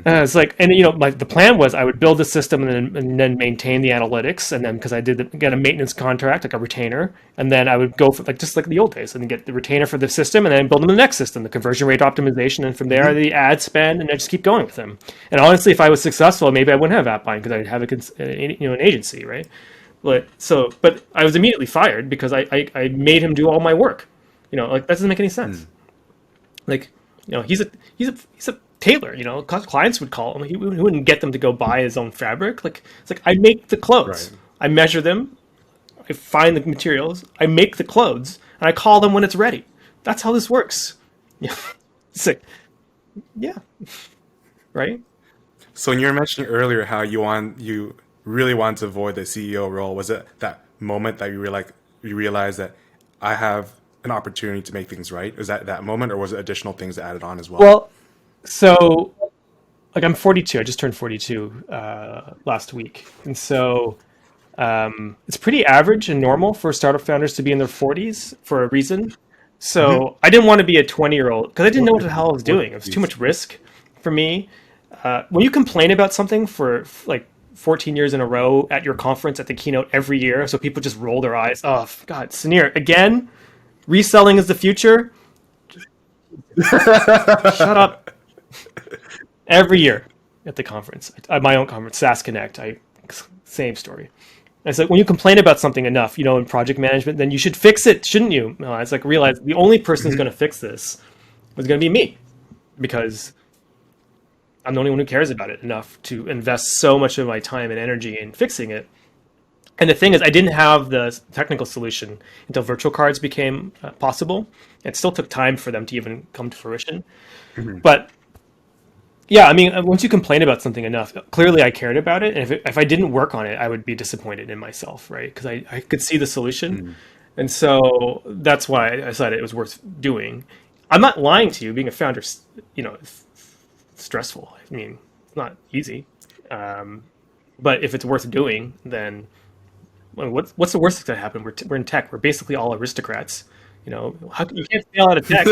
It's like, and like the plan was I would build the system and then maintain the analytics, and then because I did get a maintenance contract, like a retainer, and then I would go for like just like the old days, and then get the retainer for the system, and then build them the next system, the conversion rate optimization, and from there the ad spend, and I just keep going with them. And honestly, if I was successful, maybe I wouldn't have AppBind because I'd have an agency, right? But I was immediately fired because I made him do all my work. Like that doesn't make any sense. Like, he's a tailor. Clients would call him. He wouldn't get them to go buy his own fabric. Like it's like I make the clothes,
Right.
I measure them, I find the materials, I make the clothes, and I call them when it's ready. That's how this works. Yeah, it's like, yeah, right.
So when you were mentioning earlier how you really want to avoid the CEO role, was it that moment that you realized that I have an opportunity to make things right? Is that moment, or was it additional things added on as well?
Well, so like I'm 42. I just turned 42 last week, and so it's pretty average and normal for startup founders to be in their 40s for a reason. So I didn't want to be a 20-year-old because I didn't know what the hell I was
What?
doing. It was too much risk for me. When you complain about something for like 14 years in a row at your conference at the keynote every year, so people just roll their eyes. Oh God, Sunir, again, reselling is the future. Shut up. Every year at the conference, at my own conference, SaaS Connect, same story. And it's like when you complain about something enough, in project management, then you should fix it, shouldn't you? No, it's like realize the only person who's going to fix this was going to be me because I'm the only one who cares about it enough to invest so much of my time and energy in fixing it. And the thing is, I didn't have the technical solution until virtual cards became possible. It still took time for them to even come to fruition. But yeah, I mean, once you complain about something enough, clearly I cared about it. And if I didn't work on it, I would be disappointed in myself, right? Because I could see the solution. And so that's why I decided it was worth doing. I'm not lying to you. Being a founder, is stressful. I mean, it's not easy. But if it's worth doing, then what's the worst that could happen? We're in tech. We're basically all aristocrats. You can't fail out of tech.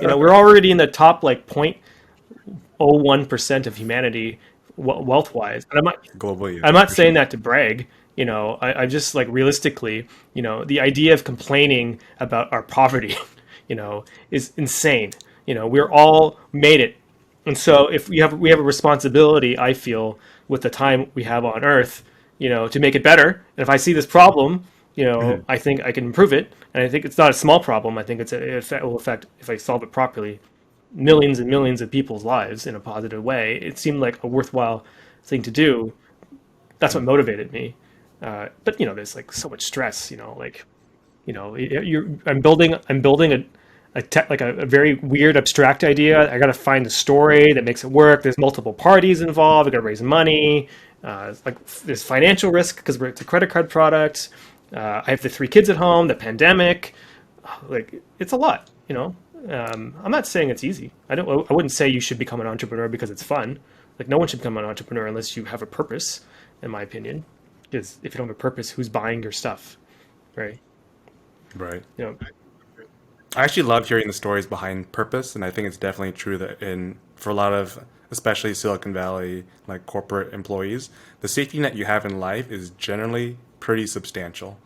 We're already in the top like 0.01% of humanity wealth wise. And
Globally,
I'm
yeah,
not
for
saying
sure.
that to brag. I just like realistically, the idea of complaining about our poverty, is insane. We're all made it. And so if we have a responsibility, I feel, with the time we have on Earth, to make it better. And if I see this problem, I think I can improve it. And I think it's not a small problem. I think it will affect, if I solve it properly, millions and millions of people's lives in a positive way. It seemed like a worthwhile thing to do. That's what motivated me. But there's like so much stress. I'm building a very weird abstract idea. I got to find the story that makes it work. There's multiple parties involved. I got to raise money. There's financial risk because it's a credit card product. I have the 3 kids at home. The pandemic. Like it's a lot. I'm not saying it's easy. I wouldn't say you should become an entrepreneur because it's fun. Like no one should become an entrepreneur unless you have a purpose, in my opinion. Because if you don't have a purpose, who's buying your stuff, right?
Right.
You know,
I actually love hearing the stories behind purpose, and I think it's definitely true that for a lot of, especially Silicon Valley, like corporate employees, the safety net you have in life is generally pretty substantial.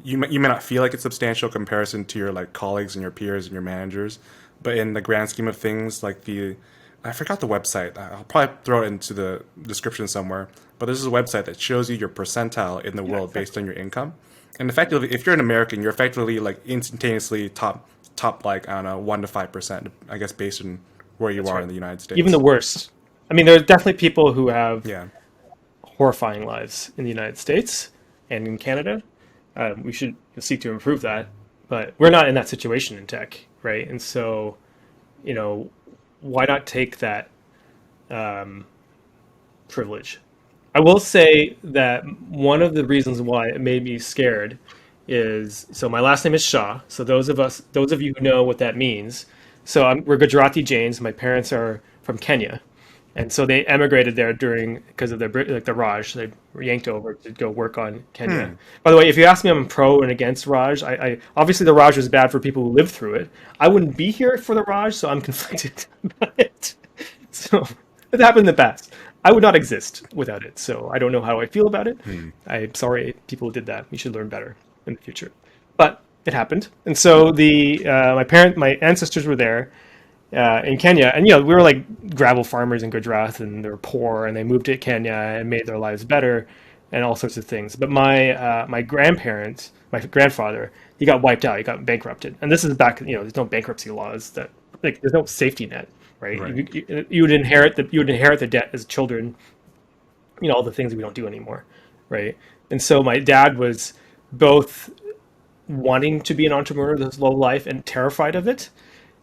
You may not feel like it's substantial comparison to your like colleagues and your peers and your managers, but in the grand scheme of things, like I forgot the website. I'll probably throw it into the description somewhere. But this is a website that shows you your percentile in the
yeah,
world based on your income. And effectively, if you're an American, you're effectively like instantaneously top like I don't know 1 to 5%, I guess, based on where you
that's
are
right.
in the United
Even the
States.
worst. I mean, there are definitely people who have
Yeah.
horrifying lives in the United States and in Canada. We should seek to improve that, but we're not in that situation in tech, right? And so, you know, why not take that um, privilege? I will say that one of the reasons why it made me scared is so my last name is Shah. So those of you who know what that means, we're Gujarati Jains. My parents are from Kenya, And so they emigrated there because of the Raj. They were yanked over to go work on Kenya. By the way, if you ask me, I'm pro and against Raj. I obviously the Raj was bad for people who lived through it. I wouldn't be here for the Raj, so I'm conflicted about it. So it happened in the past. I would not exist without it. So I don't know how I feel about it. I'm sorry, people who did that. We should learn better in the future. But it happened, and so my ancestors were there in Kenya, and we were like gravel farmers in Gujarat, and they were poor, and they moved to Kenya and made their lives better, and all sorts of things. But my grandparents, my grandfather, he got wiped out, he got bankrupted, and this is back. There's no bankruptcy laws that there's no safety net, right?
Right.
You would inherit the debt as children, all the things we don't do anymore, right? And so my dad was both wanting to be an entrepreneur this low life and terrified of it.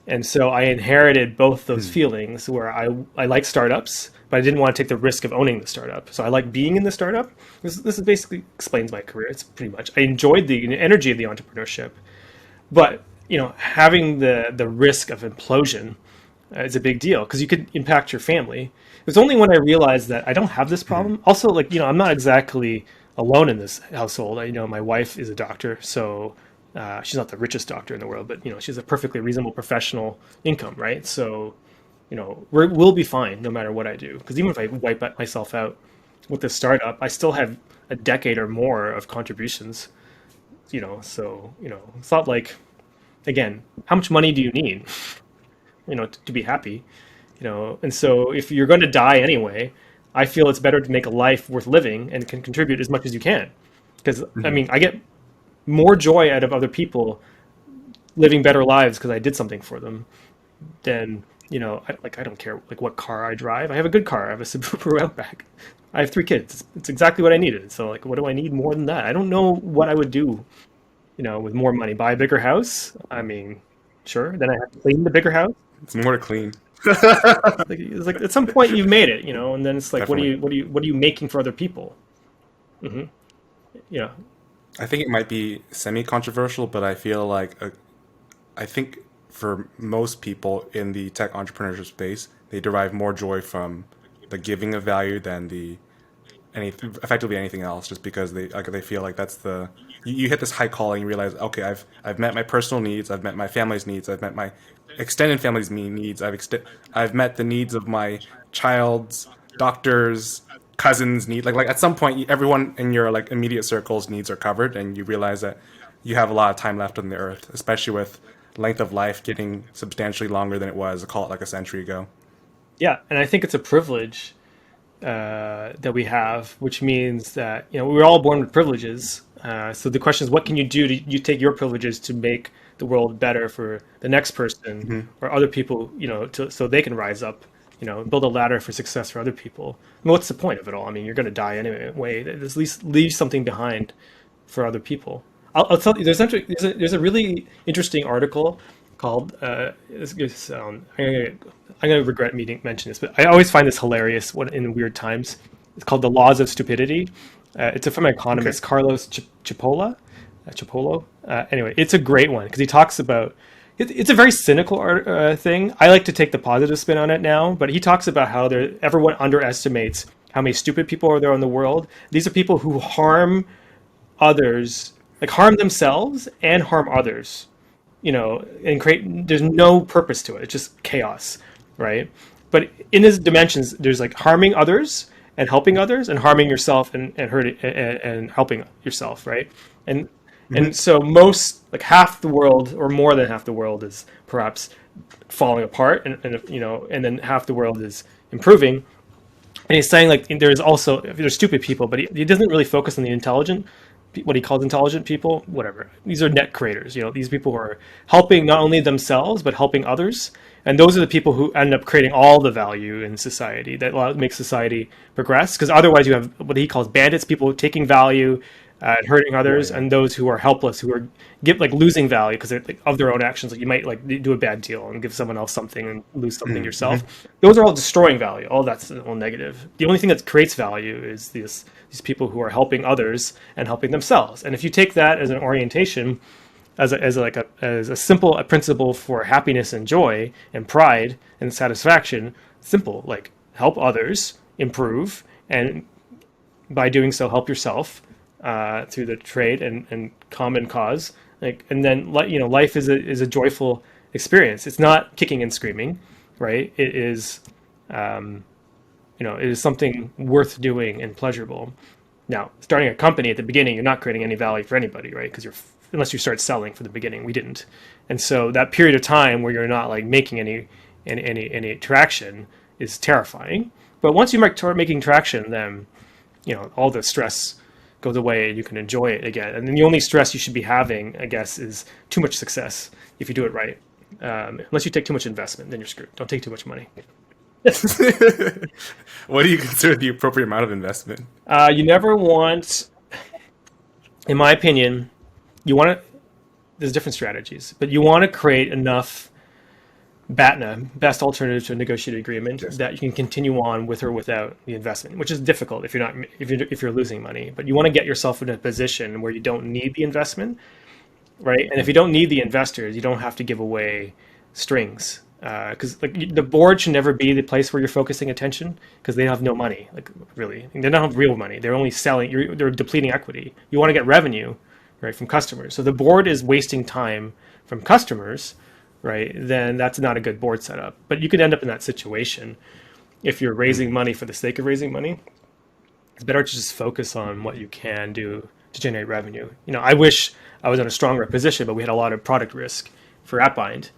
And so I inherited both those feelings where I like startups, but I didn't want to take the risk of owning the startup. So I like being in the startup. This is basically explains my career. It's pretty much, I enjoyed the energy of the entrepreneurship, but having the risk of implosion is a big deal because you could impact your family. It was only when I realized that I don't have this problem. Also, I'm not exactly alone in this household. My wife is a doctor, so she's not the richest doctor in the world, but she's a perfectly reasonable professional income, right? So, we'll be fine no matter what I do. Because even if I wipe myself out with the startup, I still have a decade or more of contributions. So it's not like, again, how much money do you need, to be happy, And so if you're going to die anyway, I feel it's better to make a life worth living and can contribute as much as you can. Because I get more joy out of other people living better lives because I did something for them than I don't care what car I drive. I have a good car. I have a Subaru Outback. I have 3 kids. It's exactly what I needed. So what do I need more than that? I don't know what I would do, with more money. Buy a bigger house. I mean, sure. Then I have to clean the bigger house.
It's more to clean.
It's like at some point you've made it, and then it's like,
Definitely.
what are you making for other people? Yeah.
I think it might be semi-controversial, but I feel like I think for most people in the tech entrepreneurship space, they derive more joy from the giving of value than effectively anything else, just because they feel like that's you hit this high calling, you realize, okay, I've met my personal needs, I've met my family's needs, I've met my extended family's needs, I've met the needs of my child's doctors, cousins need, like at some point everyone in your immediate circle's needs are covered, and you realize that you have a lot of time left on the earth, especially with length of life getting substantially longer than it was, call it like a century ago.
Yeah, and I think it's a privilege that we have, which means that we're all born with privileges. So the question is, what can you do to you take your privileges to make the world better for the next person or other people, so they can rise up, build a ladder for success for other people. I mean, what's the point of it all? I mean, you're going to die anyway. At least leave something behind for other people. I'll tell you, there's a really interesting article called I'm going to regret mentioning this, but I always find this hilarious in weird times. It's called The Laws of Stupidity. It's from an economist,
Okay.
Carlos Chipolo. Anyway, it's a great one because he talks about it's a very cynical thing. I like to take the positive spin on it now, but he talks about how everyone underestimates how many stupid people are there in the world. These are people who harm others, like harm themselves and harm others, and there's no purpose to it. It's just chaos, right? But in his dimensions, there's like harming others and helping others, and harming yourself and hurting and helping yourself, right? And so most, like half the world or more than half the world is perhaps falling apart, and then half the world is improving. And he's saying there's stupid people, but he doesn't really focus on the intelligent, what he calls intelligent people, whatever. These are net creators, these people who are helping not only themselves, but helping others. And those are the people who end up creating all the value in society that makes society progress. Because otherwise you have what he calls bandits, people taking value and hurting others,
Yeah.
and those who are helpless, who are losing value because of their own actions. Like you might do a bad deal and give someone else something and lose something yourself. Those are all destroying value. All that's all negative. The only thing that creates value is these people who are helping others and helping themselves. And if you take that as an orientation, as a simple principle for happiness and joy and pride and satisfaction, simple, like help others improve, and by doing so, help yourself through the trade and common cause. Like, and then life is a joyful experience. It's not kicking and screaming, right? It is, it is something worth doing and pleasurable. Now, starting a company at the beginning, you're not creating any value for anybody, right? Because unless you start selling from the beginning, we didn't, and so that period of time where you're not like making any traction is terrifying. But once you start making traction, then all the stress goes away and you can enjoy it again. And then the only stress you should be having, I guess, is too much success if you do it right. Unless you take too much investment, then you're screwed. Don't take too much money.
What do you consider the appropriate amount of investment?
You never want, in my opinion, you want to, there's different strategies, but you want to create enough BATNA, best alternative to a negotiated agreement,
Yes.
that you can continue on with or without the investment, which is difficult if you're losing money. But you want to get yourself in a position where you don't need the investment, right? And if you don't need the investors, you don't have to give away strings, because the board should never be the place where you're focusing attention, because they have no money, like really, they don't have real money. They're only selling. They're depleting equity. You want to get revenue, right, from customers. So the board is wasting time from customers, right? Then that's not a good board setup. But you could end up in that situation if you're raising money for the sake of raising money. It's better to just focus on what you can do to generate revenue. I wish I was in a stronger position, but we had a lot of product risk for AppBind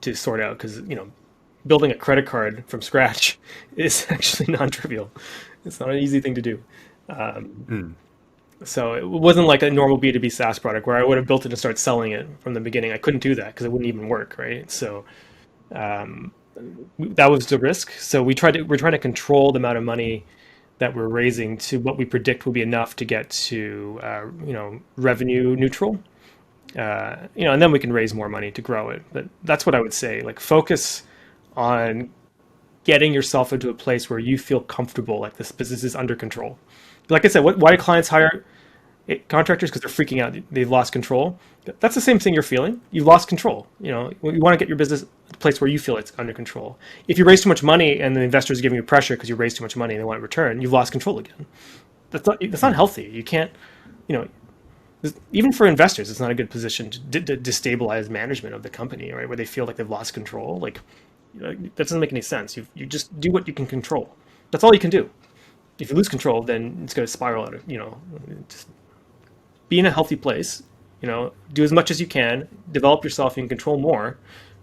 to sort out, because building a credit card from scratch is actually non-trivial. It's not an easy thing to do. So it wasn't like a normal B2B SaaS product where I would have built it and start selling it from the beginning. I couldn't do that because it wouldn't even work, right? So that was the risk. So we're trying to control the amount of money that we're raising to what we predict will be enough to get to revenue neutral. And then we can raise more money to grow it. But that's what I would say. Like, focus on getting yourself into a place where you feel comfortable, like this business is under control. Like I said, why do clients hire contractors? Because they're freaking out. They've lost control. That's the same thing you're feeling. You've lost control. You want to get your business to a place where you feel it's under control. If you raise too much money and the investors are giving you pressure because you raised too much money and they want a return, you've lost control again. That's not healthy. You can't, even for investors, it's not a good position to destabilize management of the company, right? Where they feel like they've lost control. Like, that doesn't make any sense. You just do what you can control. That's all you can do. If you lose control, then it's going to spiral out of, just be in a healthy place, do as much as you can, develop yourself, you can control more,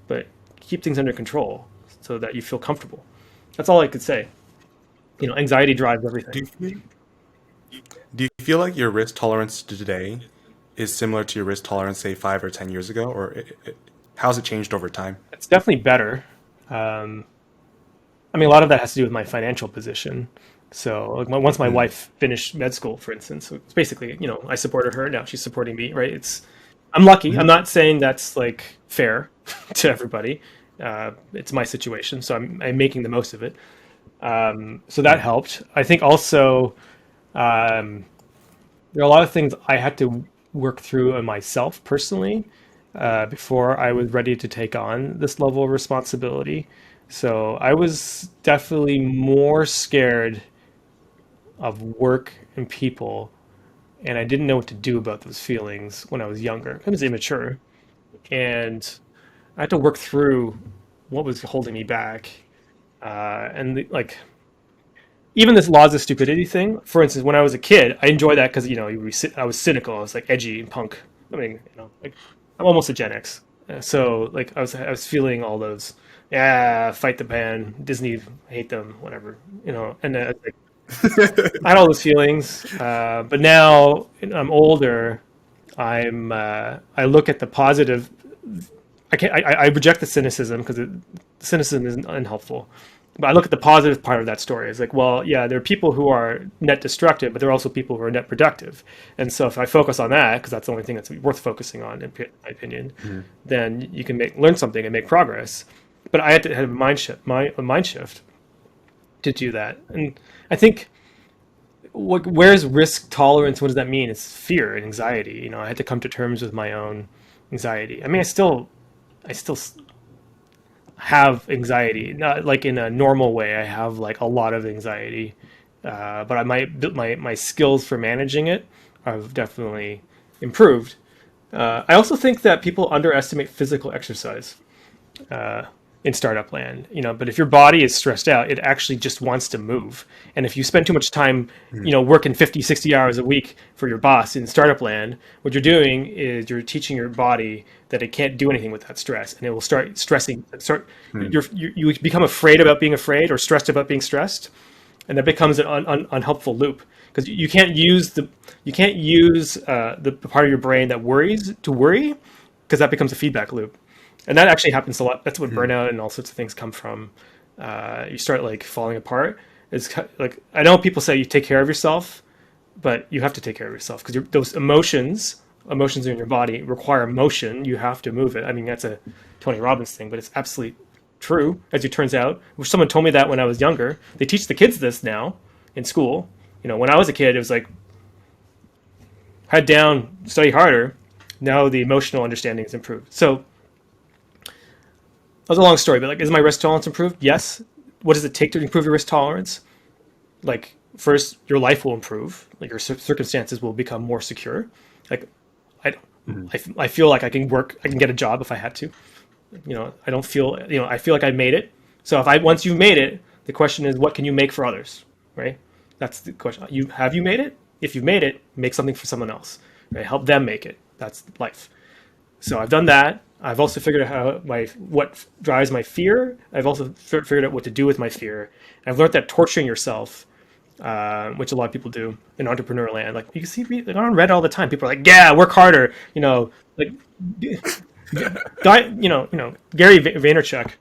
but keep things under control so that you feel comfortable. That's all I could say. Anxiety drives
Do
everything.
you feel, do you feel like your risk tolerance today is similar to your risk tolerance, say, 5 or 10 years ago, or how's it changed over time?
It's definitely better. Um, a lot of that has to do with my financial position. So like once my
Mm,
wife finished med school, for instance, so it's basically, I supported her. Now she's supporting me, right? I'm lucky. I'm
mhm,
not saying that's like fair to everybody. It's my situation, so I'm making the most of it. So that
mm,
helped. I think also um, there are a lot of things I had to work through on myself personally before I was ready to take on this level of responsibility. So I was definitely more scared of work and people, and I didn't know what to do about those feelings when I was younger. I was immature, and I had to work through what was holding me back. Like, even this laws of stupidity thing. For instance, when I was a kid, I enjoyed that because I was cynical. I was like edgy and punk. Like, I'm almost a Gen X, so like I was feeling all those. Yeah, fight the ban. Disney, hate them, whatever. And like, I had all those feelings, but now I'm older. I look at the positive. I can't. I reject the cynicism because cynicism is unhelpful. But I look at the positive part of that story. It's like, well, yeah, there are people who are net destructive, but there are also people who are net productive. And so if I focus on that, because that's the only thing that's worth focusing on, in my opinion,
mhm.
then you can learn something and make progress. But I had to have a mind shift to do that. And I think where's risk tolerance? What does that mean? It's fear and anxiety. I had to come to terms with my own anxiety. I still have anxiety, not like in a normal way. I have like a lot of anxiety, but my skills for managing it have definitely improved. I also think that people underestimate physical exercise in startup land, but if your body is stressed out, it actually just wants to move. And if you spend too much time, working 50, 60 hours a week for your boss in startup land, what you're doing is you're teaching your body that it can't do anything with that stress, and it will start stressing, you become afraid about being afraid or stressed about being stressed. And that becomes an unhelpful loop, because you can't use the part of your brain that worries to worry, because that becomes a feedback loop. And that actually happens a lot. That's what burnout and all sorts of things come from. You start like falling apart. It's like, I know people say you take care of yourself, but you have to take care of yourself, because those emotions in your body require motion. You have to move it. I mean, that's a Tony Robbins thing, but it's absolutely true, as it turns out. Someone told me that when I was younger. They teach the kids this now in school. When I was a kid, it was like, head down, study harder. Now the emotional understanding is improved. So that was a long story, but like, is my risk tolerance improved? Yes. What does it take to improve your risk tolerance? Like, first, your life will improve. Like, your circumstances will become more secure. Like, I, I feel like I can get a job if I had to. I don't feel, I feel like I made it. So once you've made it, the question is, what can you make for others, right? That's the question. Have you made it? If you've made it, make something for someone else, right? Help them make it. That's life. So I've done that. I've also figured out what drives my fear. I've also figured out what to do with my fear. I've learned that torturing yourself, which a lot of people do in entrepreneur land. Like, you can see, like, on Reddit all the time, people are like, "Yeah, work harder." Like, Gary Vaynerchuk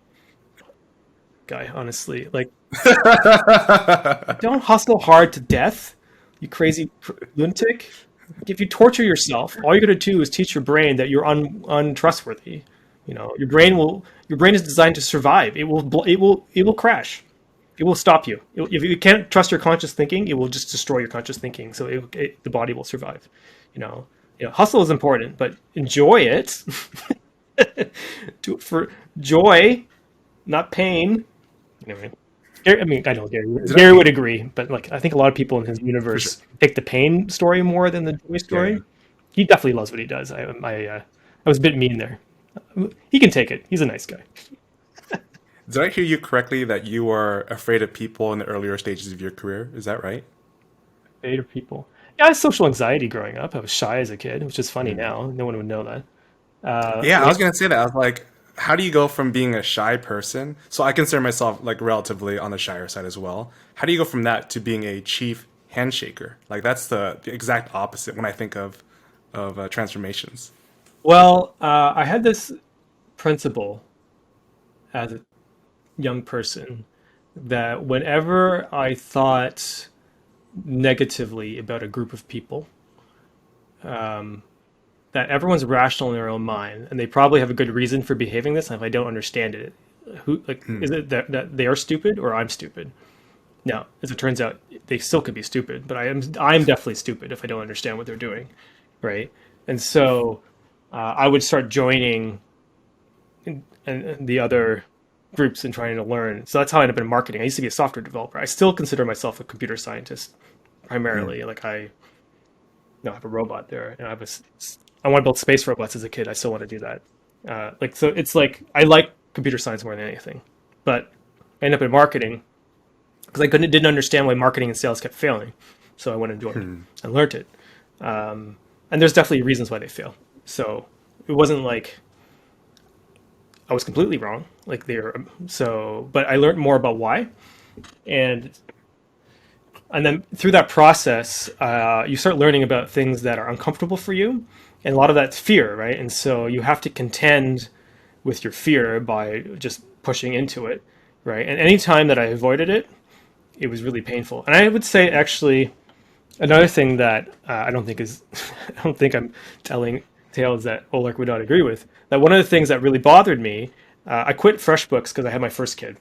guy. Honestly, like, don't hustle hard to death, you crazy lunatic. If you torture yourself, all you're going to do is teach your brain that you're untrustworthy. Your brain is designed to survive. It will crash. It will stop you. If you can't trust your conscious thinking, it will just destroy your conscious thinking. So the body will survive. Hustle is important, but enjoy it. Do it for joy, not pain. I mean, I know Gary would agree, but like, I think a lot of people in his universe take the pain story more than the joy story. Yeah. He definitely loves what he does. I was a bit mean there. He can take it. He's a nice guy.
Did I hear you correctly that you were afraid of people in the earlier stages of your career? Is that right?
Afraid of people? Yeah, I had social anxiety growing up. I was shy as a kid, which is funny now. No one would know that.
Yeah, I was going to say that. I was like, how do you go from being a shy person? So I consider myself like relatively on the shyer side as well. How do you go from that to being a chief handshaker? Like, that's the exact opposite when I think of transformations.
Well, I had this principle as a young person that whenever I thought negatively about a group of people, that everyone's rational in their own mind, and they probably have a good reason for behaving this. And if I don't understand it, is it that they are stupid or I'm stupid? Now, as it turns out, they still could be stupid, but I'm definitely stupid if I don't understand what they're doing, right? And so I would start joining and the other groups and trying to learn. So that's how I ended up in marketing. I used to be a software developer. I still consider myself a computer scientist primarily. Like, I have a robot there, and I want to build space robots as a kid. I still want to do that. So it's like, I like computer science more than anything, but I ended up in marketing because I didn't understand why marketing and sales kept failing. So I went and joined and learned it. And there's definitely reasons why they fail. So it wasn't like I was completely wrong. Like, but I learned more about why. And then through that process, you start learning about things that are uncomfortable for you. And a lot of that's fear, right? And so you have to contend with your fear by just pushing into it, right? And any time that I avoided it, it was really painful. And I would say, actually, another thing that I don't think I'm telling tales that Olark would not agree with, that one of the things that really bothered me, I quit FreshBooks because I had my first kid.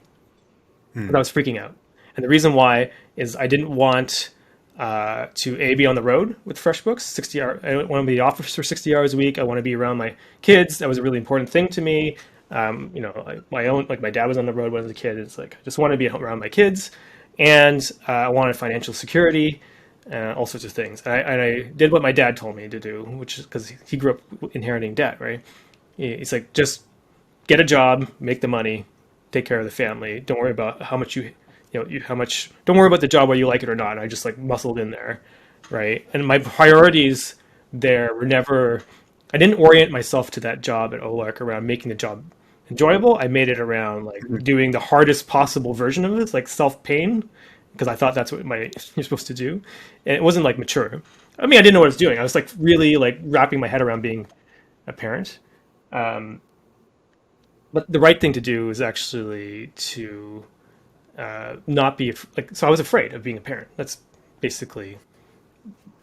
And I was freaking out. And the reason why is I didn't want to be on the road with FreshBooks 60 hours. I want to be off for 60 hours a week. I want to be around my kids. That was a really important thing to me. My own, like my dad was on the road when I was a kid. It's like I just wanted to be around my kids, and I wanted financial security, all sorts of things. And I did what my dad told me to do, which is because he grew up inheriting debt, right? He's like, just get a job, make the money, take care of the family. Don't worry about how much how much. Don't worry about the job whether you like it or not. And I just like muscled in there, right? And my priorities there were never. I didn't orient myself to that job at Olark around making the job enjoyable. I made it around like doing the hardest possible version of it, like self pain, because I thought that's what you're supposed to do, and it wasn't like mature. I mean, I didn't know what I was doing. I was like really like wrapping my head around being a parent. Um, but the right thing to do is actually to not be like. So I was afraid of being a parent. That's basically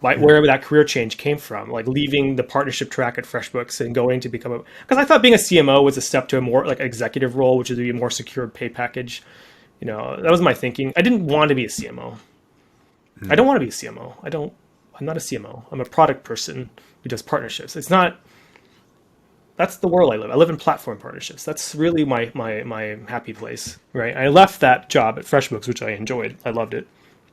where that career change came from, like leaving the partnership track at FreshBooks and going to become because I thought being a CMO was a step to a more like executive role, which would be a more secure pay package. That was my thinking. I didn't want to be a CMO. I don't want to be a CMO. I'm not a CMO. I'm a product person who does partnerships. It's not. That's the world I live. I live in platform partnerships. That's really my happy place, right? I left that job at FreshBooks, which I enjoyed. I loved it,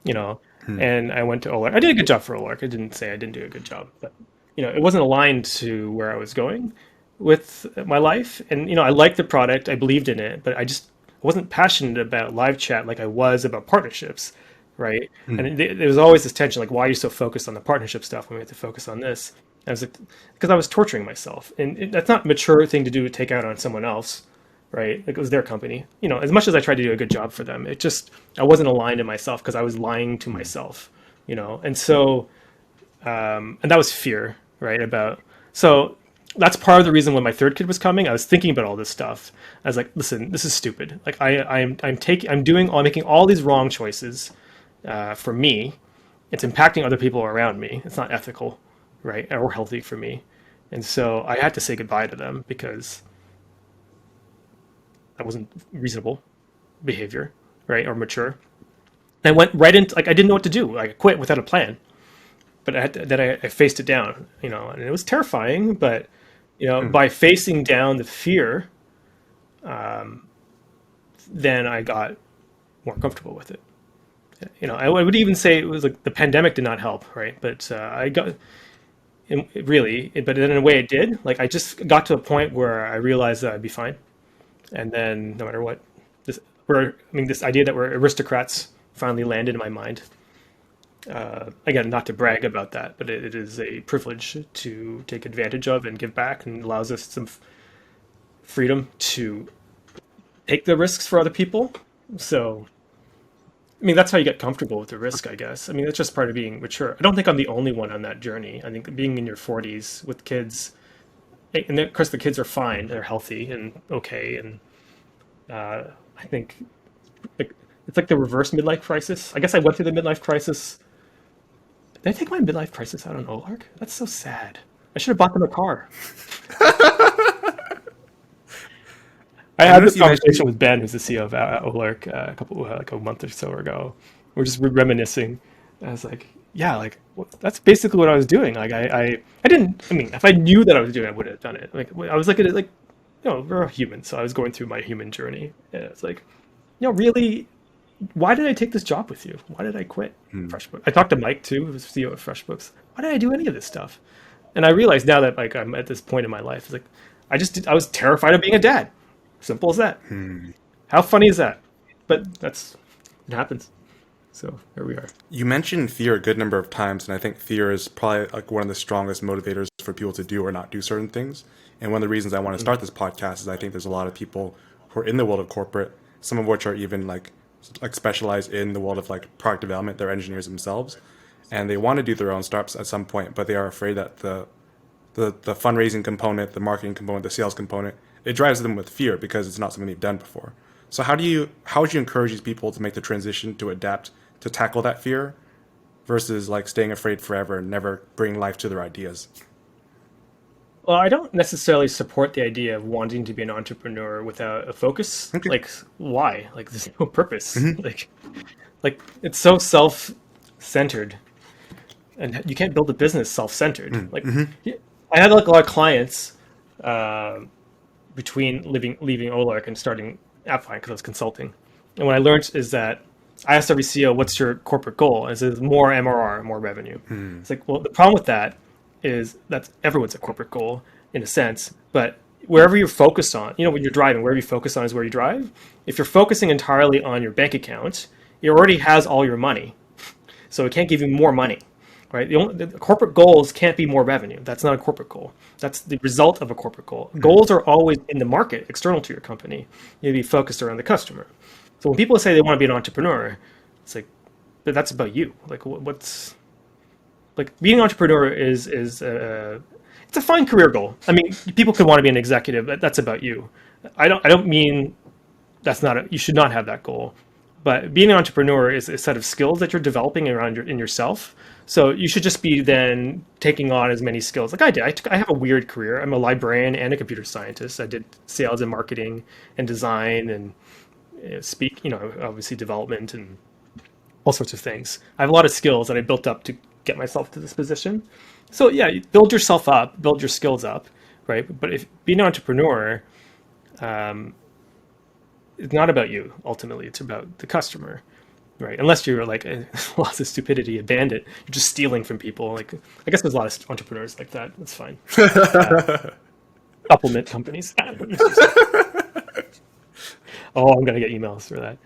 you know, and I went to Olark. I did a good job for Olark. I didn't say I didn't do a good job, but it wasn't aligned to where I was going with my life. And I liked the product. I believed in it, but I just wasn't passionate about live chat like I was about partnerships, right? And there was always this tension, like, why are you so focused on the partnership stuff when we have to focus on this? I was like, because I was torturing myself, and that's not a mature thing to do to take out on someone else, right? Like, it was their company. As much as I tried to do a good job for them, I wasn't aligned to myself because I was lying to myself, and so and that was fear, right? So that's part of the reason when my third kid was coming, I was thinking about all this stuff. I was like, listen, this is stupid. Like I'm making all these wrong choices for me. It's impacting other people around me. It's not ethical, right? Or healthy for me. And so I had to say goodbye to them because that wasn't reasonable behavior, right? Or mature. I went right into, like, I didn't know what to do. I quit without a plan, but I faced it down, and it was terrifying, but, by facing down the fear, then I got more comfortable with it. I would even say it was like the pandemic did not help, right? But but in a way it did. Like, I just got to a point where I realized that I'd be fine. And then no matter what, this idea that we're aristocrats finally landed in my mind. Again, not to brag about that, but it is a privilege to take advantage of and give back, and allows us some freedom to take the risks for other people. So, I mean, that's how you get comfortable with the risk, I guess. I mean, that's just part of being mature. I don't think I'm the only one on that journey. I think being in your 40s with kids, and of course the kids are fine, they're healthy and okay, and I think it's like the reverse midlife crisis. I guess I went through the midlife crisis. Did I take my midlife crisis out on Olark? That's so sad. I should have bought them a car. I had this conversation with Ben, who's the CEO of Olark, like a month or so ago. We're just reminiscing. I was like, yeah, like that's basically what I was doing. Like I didn't. I mean, if I knew that I was doing it, I would have done it. Like I was looking at it like, we're a human, so I was going through my human journey. And it's like, really, why did I take this job with you? Why did I quit FreshBooks? I talked to Mike too, who's CEO of FreshBooks. Why did I do any of this stuff? And I realized now that like I'm at this point in my life, it's like I was terrified of being a dad. Simple as that. How funny is that? But it happens. So here we are.
You mentioned fear a good number of times, and I think fear is probably like one of the strongest motivators for people to do or not do certain things. And one of the reasons I want to start this podcast is I think there's a lot of people who are in the world of corporate, some of which are even like specialized in the world of like product development. They're engineers themselves, and they want to do their own startups at some point, but they are afraid that the fundraising component, the marketing component, the sales component, it drives them with fear because it's not something they've done before. So how would you encourage these people to make the transition to adapt to tackle that fear versus like staying afraid forever and never bringing life to their ideas?
Well, I don't necessarily support the idea of wanting to be an entrepreneur without a focus.
Okay.
Like, why? Like, there's no purpose. Like it's so self-centered, and you can't build a business self-centered. Like, I had like a lot of clients between leaving Olark and starting AppBind because I was consulting. And what I learned is that I asked every CEO, "What's your corporate goal?" And it says more MRR, more revenue. It's like, well, the problem with that is that everyone's a corporate goal in a sense, but wherever you're focused on, when you're driving, wherever you focus on is where you drive. If you're focusing entirely on your bank account, it already has all your money, so it can't give you more money, right? The corporate goals can't be more revenue. That's not a corporate goal. That's the result of a corporate goal. Goals are always in the market, external to your company. You need to be focused around the customer. So when people say they want to be an entrepreneur, it's like, but that's about you. Like, what's like being an entrepreneur is it's a fine career goal. I mean, people could want to be an executive, but that's about you. I don't mean you should not have that goal. But being an entrepreneur is a set of skills that you're developing around in yourself. So you should just be then taking on as many skills. Like I did. I have a weird career. I'm a librarian and a computer scientist. I did sales and marketing and design and obviously development and all sorts of things. I have a lot of skills that I built up to get myself to this position. So yeah, you build yourself up, build your skills up, right? But if being an entrepreneur, it's not about you. Ultimately, it's about the customer, right? Unless you're like lots of stupidity, a bandit, you're just stealing from people. Like I guess there's a lot of entrepreneurs like that. That's fine. Supplement companies. Oh, I'm gonna get emails for that.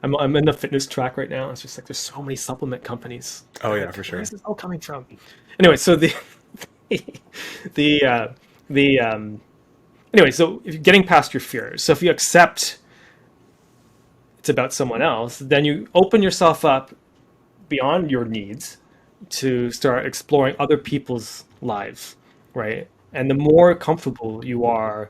I'm in the fitness track right now. It's just like there's so many supplement companies.
Oh yeah, for sure.
Where's this all coming from? Anyway, so so if you're getting past your fears, so if you accept it's about someone else, then you open yourself up beyond your needs to start exploring other people's lives, right? And the more comfortable you are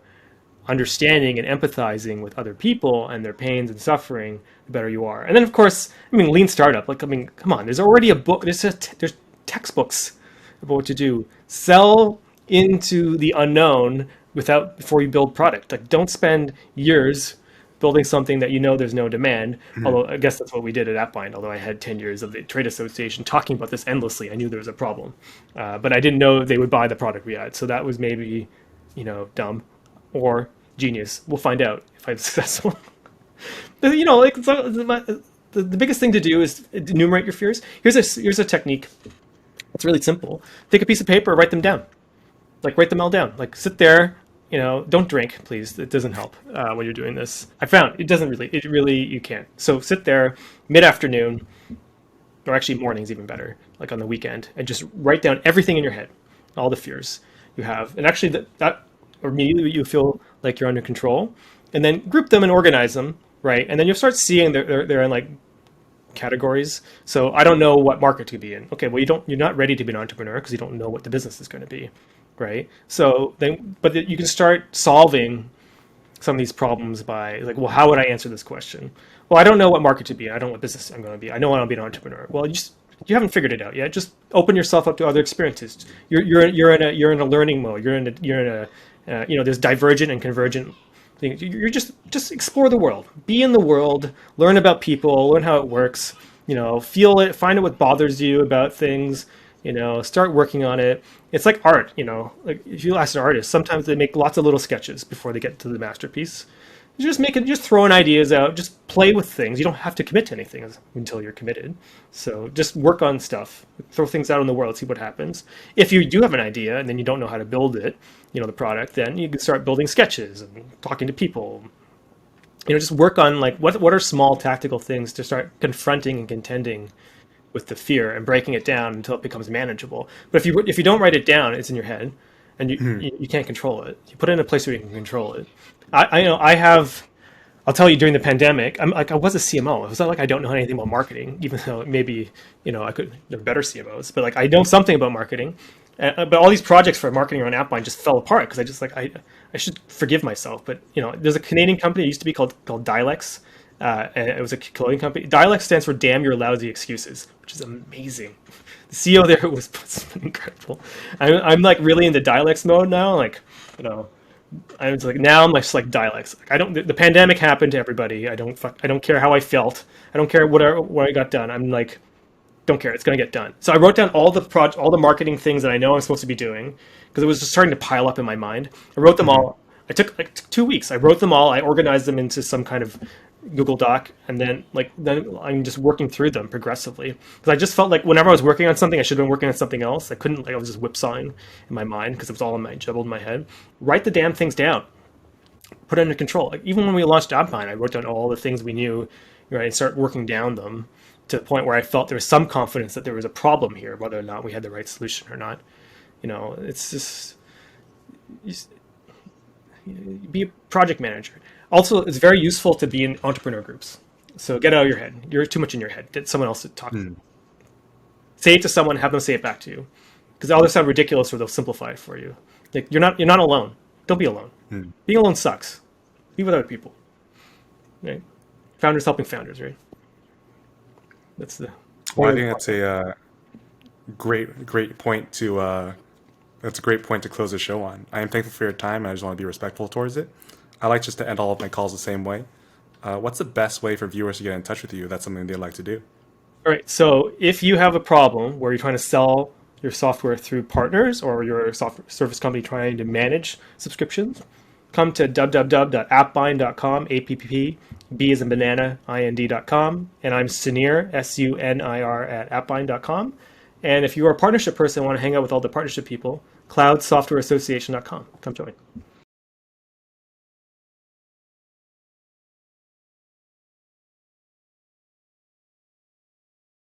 understanding and empathizing with other people and their pains and suffering, the better you are. And then, of course, lean startup. Come on, there's already a book. There's textbooks about what to do. Sell into the unknown before you build product. Like, don't spend years building something that there's no demand. Although I guess that's what we did at AppBind. Although I had 10 years of the trade association talking about this endlessly, I knew there was a problem, but I didn't know they would buy the product we had. So that was maybe, dumb or genius. We'll find out if I'm successful. But, the biggest thing to do is enumerate your fears. Here's a technique. It's really simple. Take a piece of paper, write them down. Like write them all down. Like sit there. Don't drink, please. It doesn't help when you're doing this. I found you can't. So sit there mid-afternoon, or actually morning's even better, like on the weekend, and just write down everything in your head, all the fears you have. And actually that immediately you feel like you're under control, and then group them and organize them, right? And then you'll start seeing they're in like categories. So I don't know what market to be in. Okay, well you're not ready to be an entrepreneur because you don't know what the business is going to be. Right. So but you can start solving some of these problems by like, well, how would I answer this question? Well, I don't know what market to be in. I don't know what business I'm going to be. I know I want to be an entrepreneur. Well, you haven't figured it out yet. Just open yourself up to other experiences. You're in a learning mode. You're in a there's divergent and convergent things. You're just explore the world. Be in the world. Learn about people. Learn how it works. Feel it. Find out what bothers you about things. Start working on it. It's like art, like if you ask an artist, sometimes they make lots of little sketches before they get to the masterpiece. You just throwing ideas out, just play with things. You don't have to commit to anything until you're committed. So just work on stuff, throw things out in the world, see what happens. If you do have an idea and then you don't know how to build it, the product, then you can start building sketches and talking to people. Just work on like what are small tactical things to start confronting and contending with the fear and breaking it down until it becomes manageable. But if you don't write it down, it's in your head, and you can't control it. You put it in a place where you can control it. I'll tell you, during the pandemic, I was a CMO. It was not like I don't know anything about marketing, even though maybe I could. There are better CMOs, but like I know something about marketing. But all these projects for marketing around AppBind just fell apart because I should forgive myself. But there's a Canadian company that used to be called Dialex. And it was a clothing company. Dialect stands for Damn Your Lousy Excuses, which is amazing. The CEO there was incredible. I'm like really into dialects mode now. Like, I was like, now I'm just like dialects. Like, the pandemic happened to everybody. I don't care how I felt. I don't care what I got done. I'm like, don't care. It's going to get done. So I wrote down all the marketing things that I know I'm supposed to be doing because it was just starting to pile up in my mind. I wrote them all. I took like 2 weeks. I wrote them all. I organized them into some kind of Google Doc, and then I'm just working through them progressively because I just felt like whenever I was working on something, I should have been working on something else. I couldn't, like, I was just whipsawing in my mind because it was all in my jumbled in my head. Write the damn things down, put it under control. Like, even when we launched AppBind, I wrote down all the things we knew, right, and start working down them to the point where I felt there was some confidence that there was a problem here, whether or not we had the right solution or not. It's just be a project manager. Also, it's very useful to be in entrepreneur groups. So get out of your head. You're too much in your head. Get someone else to talk to. Say it to someone, have them say it back to you. Because they'll either sound ridiculous or they'll simplify it for you. Like, you're not alone. Don't be alone. Being alone sucks. Be with other people. Right? Founders helping founders, right? That's the
Well, I think that's a great point to that's a great point to close the show on. I am thankful for your time, and I just want to be respectful towards it. I like just to end all of my calls the same way. What's the best way for viewers to get in touch with you if that's something they'd like to do?
All right. So if you have a problem where you're trying to sell your software through partners or your software service company trying to manage subscriptions, come to www.appbind.com, APP, B as in banana, IND.com. And I'm Sunir, SUNIR at appbind.com. And if you are a partnership person and want to hang out with all the partnership people, cloudsoftwareassociation.com. Come join.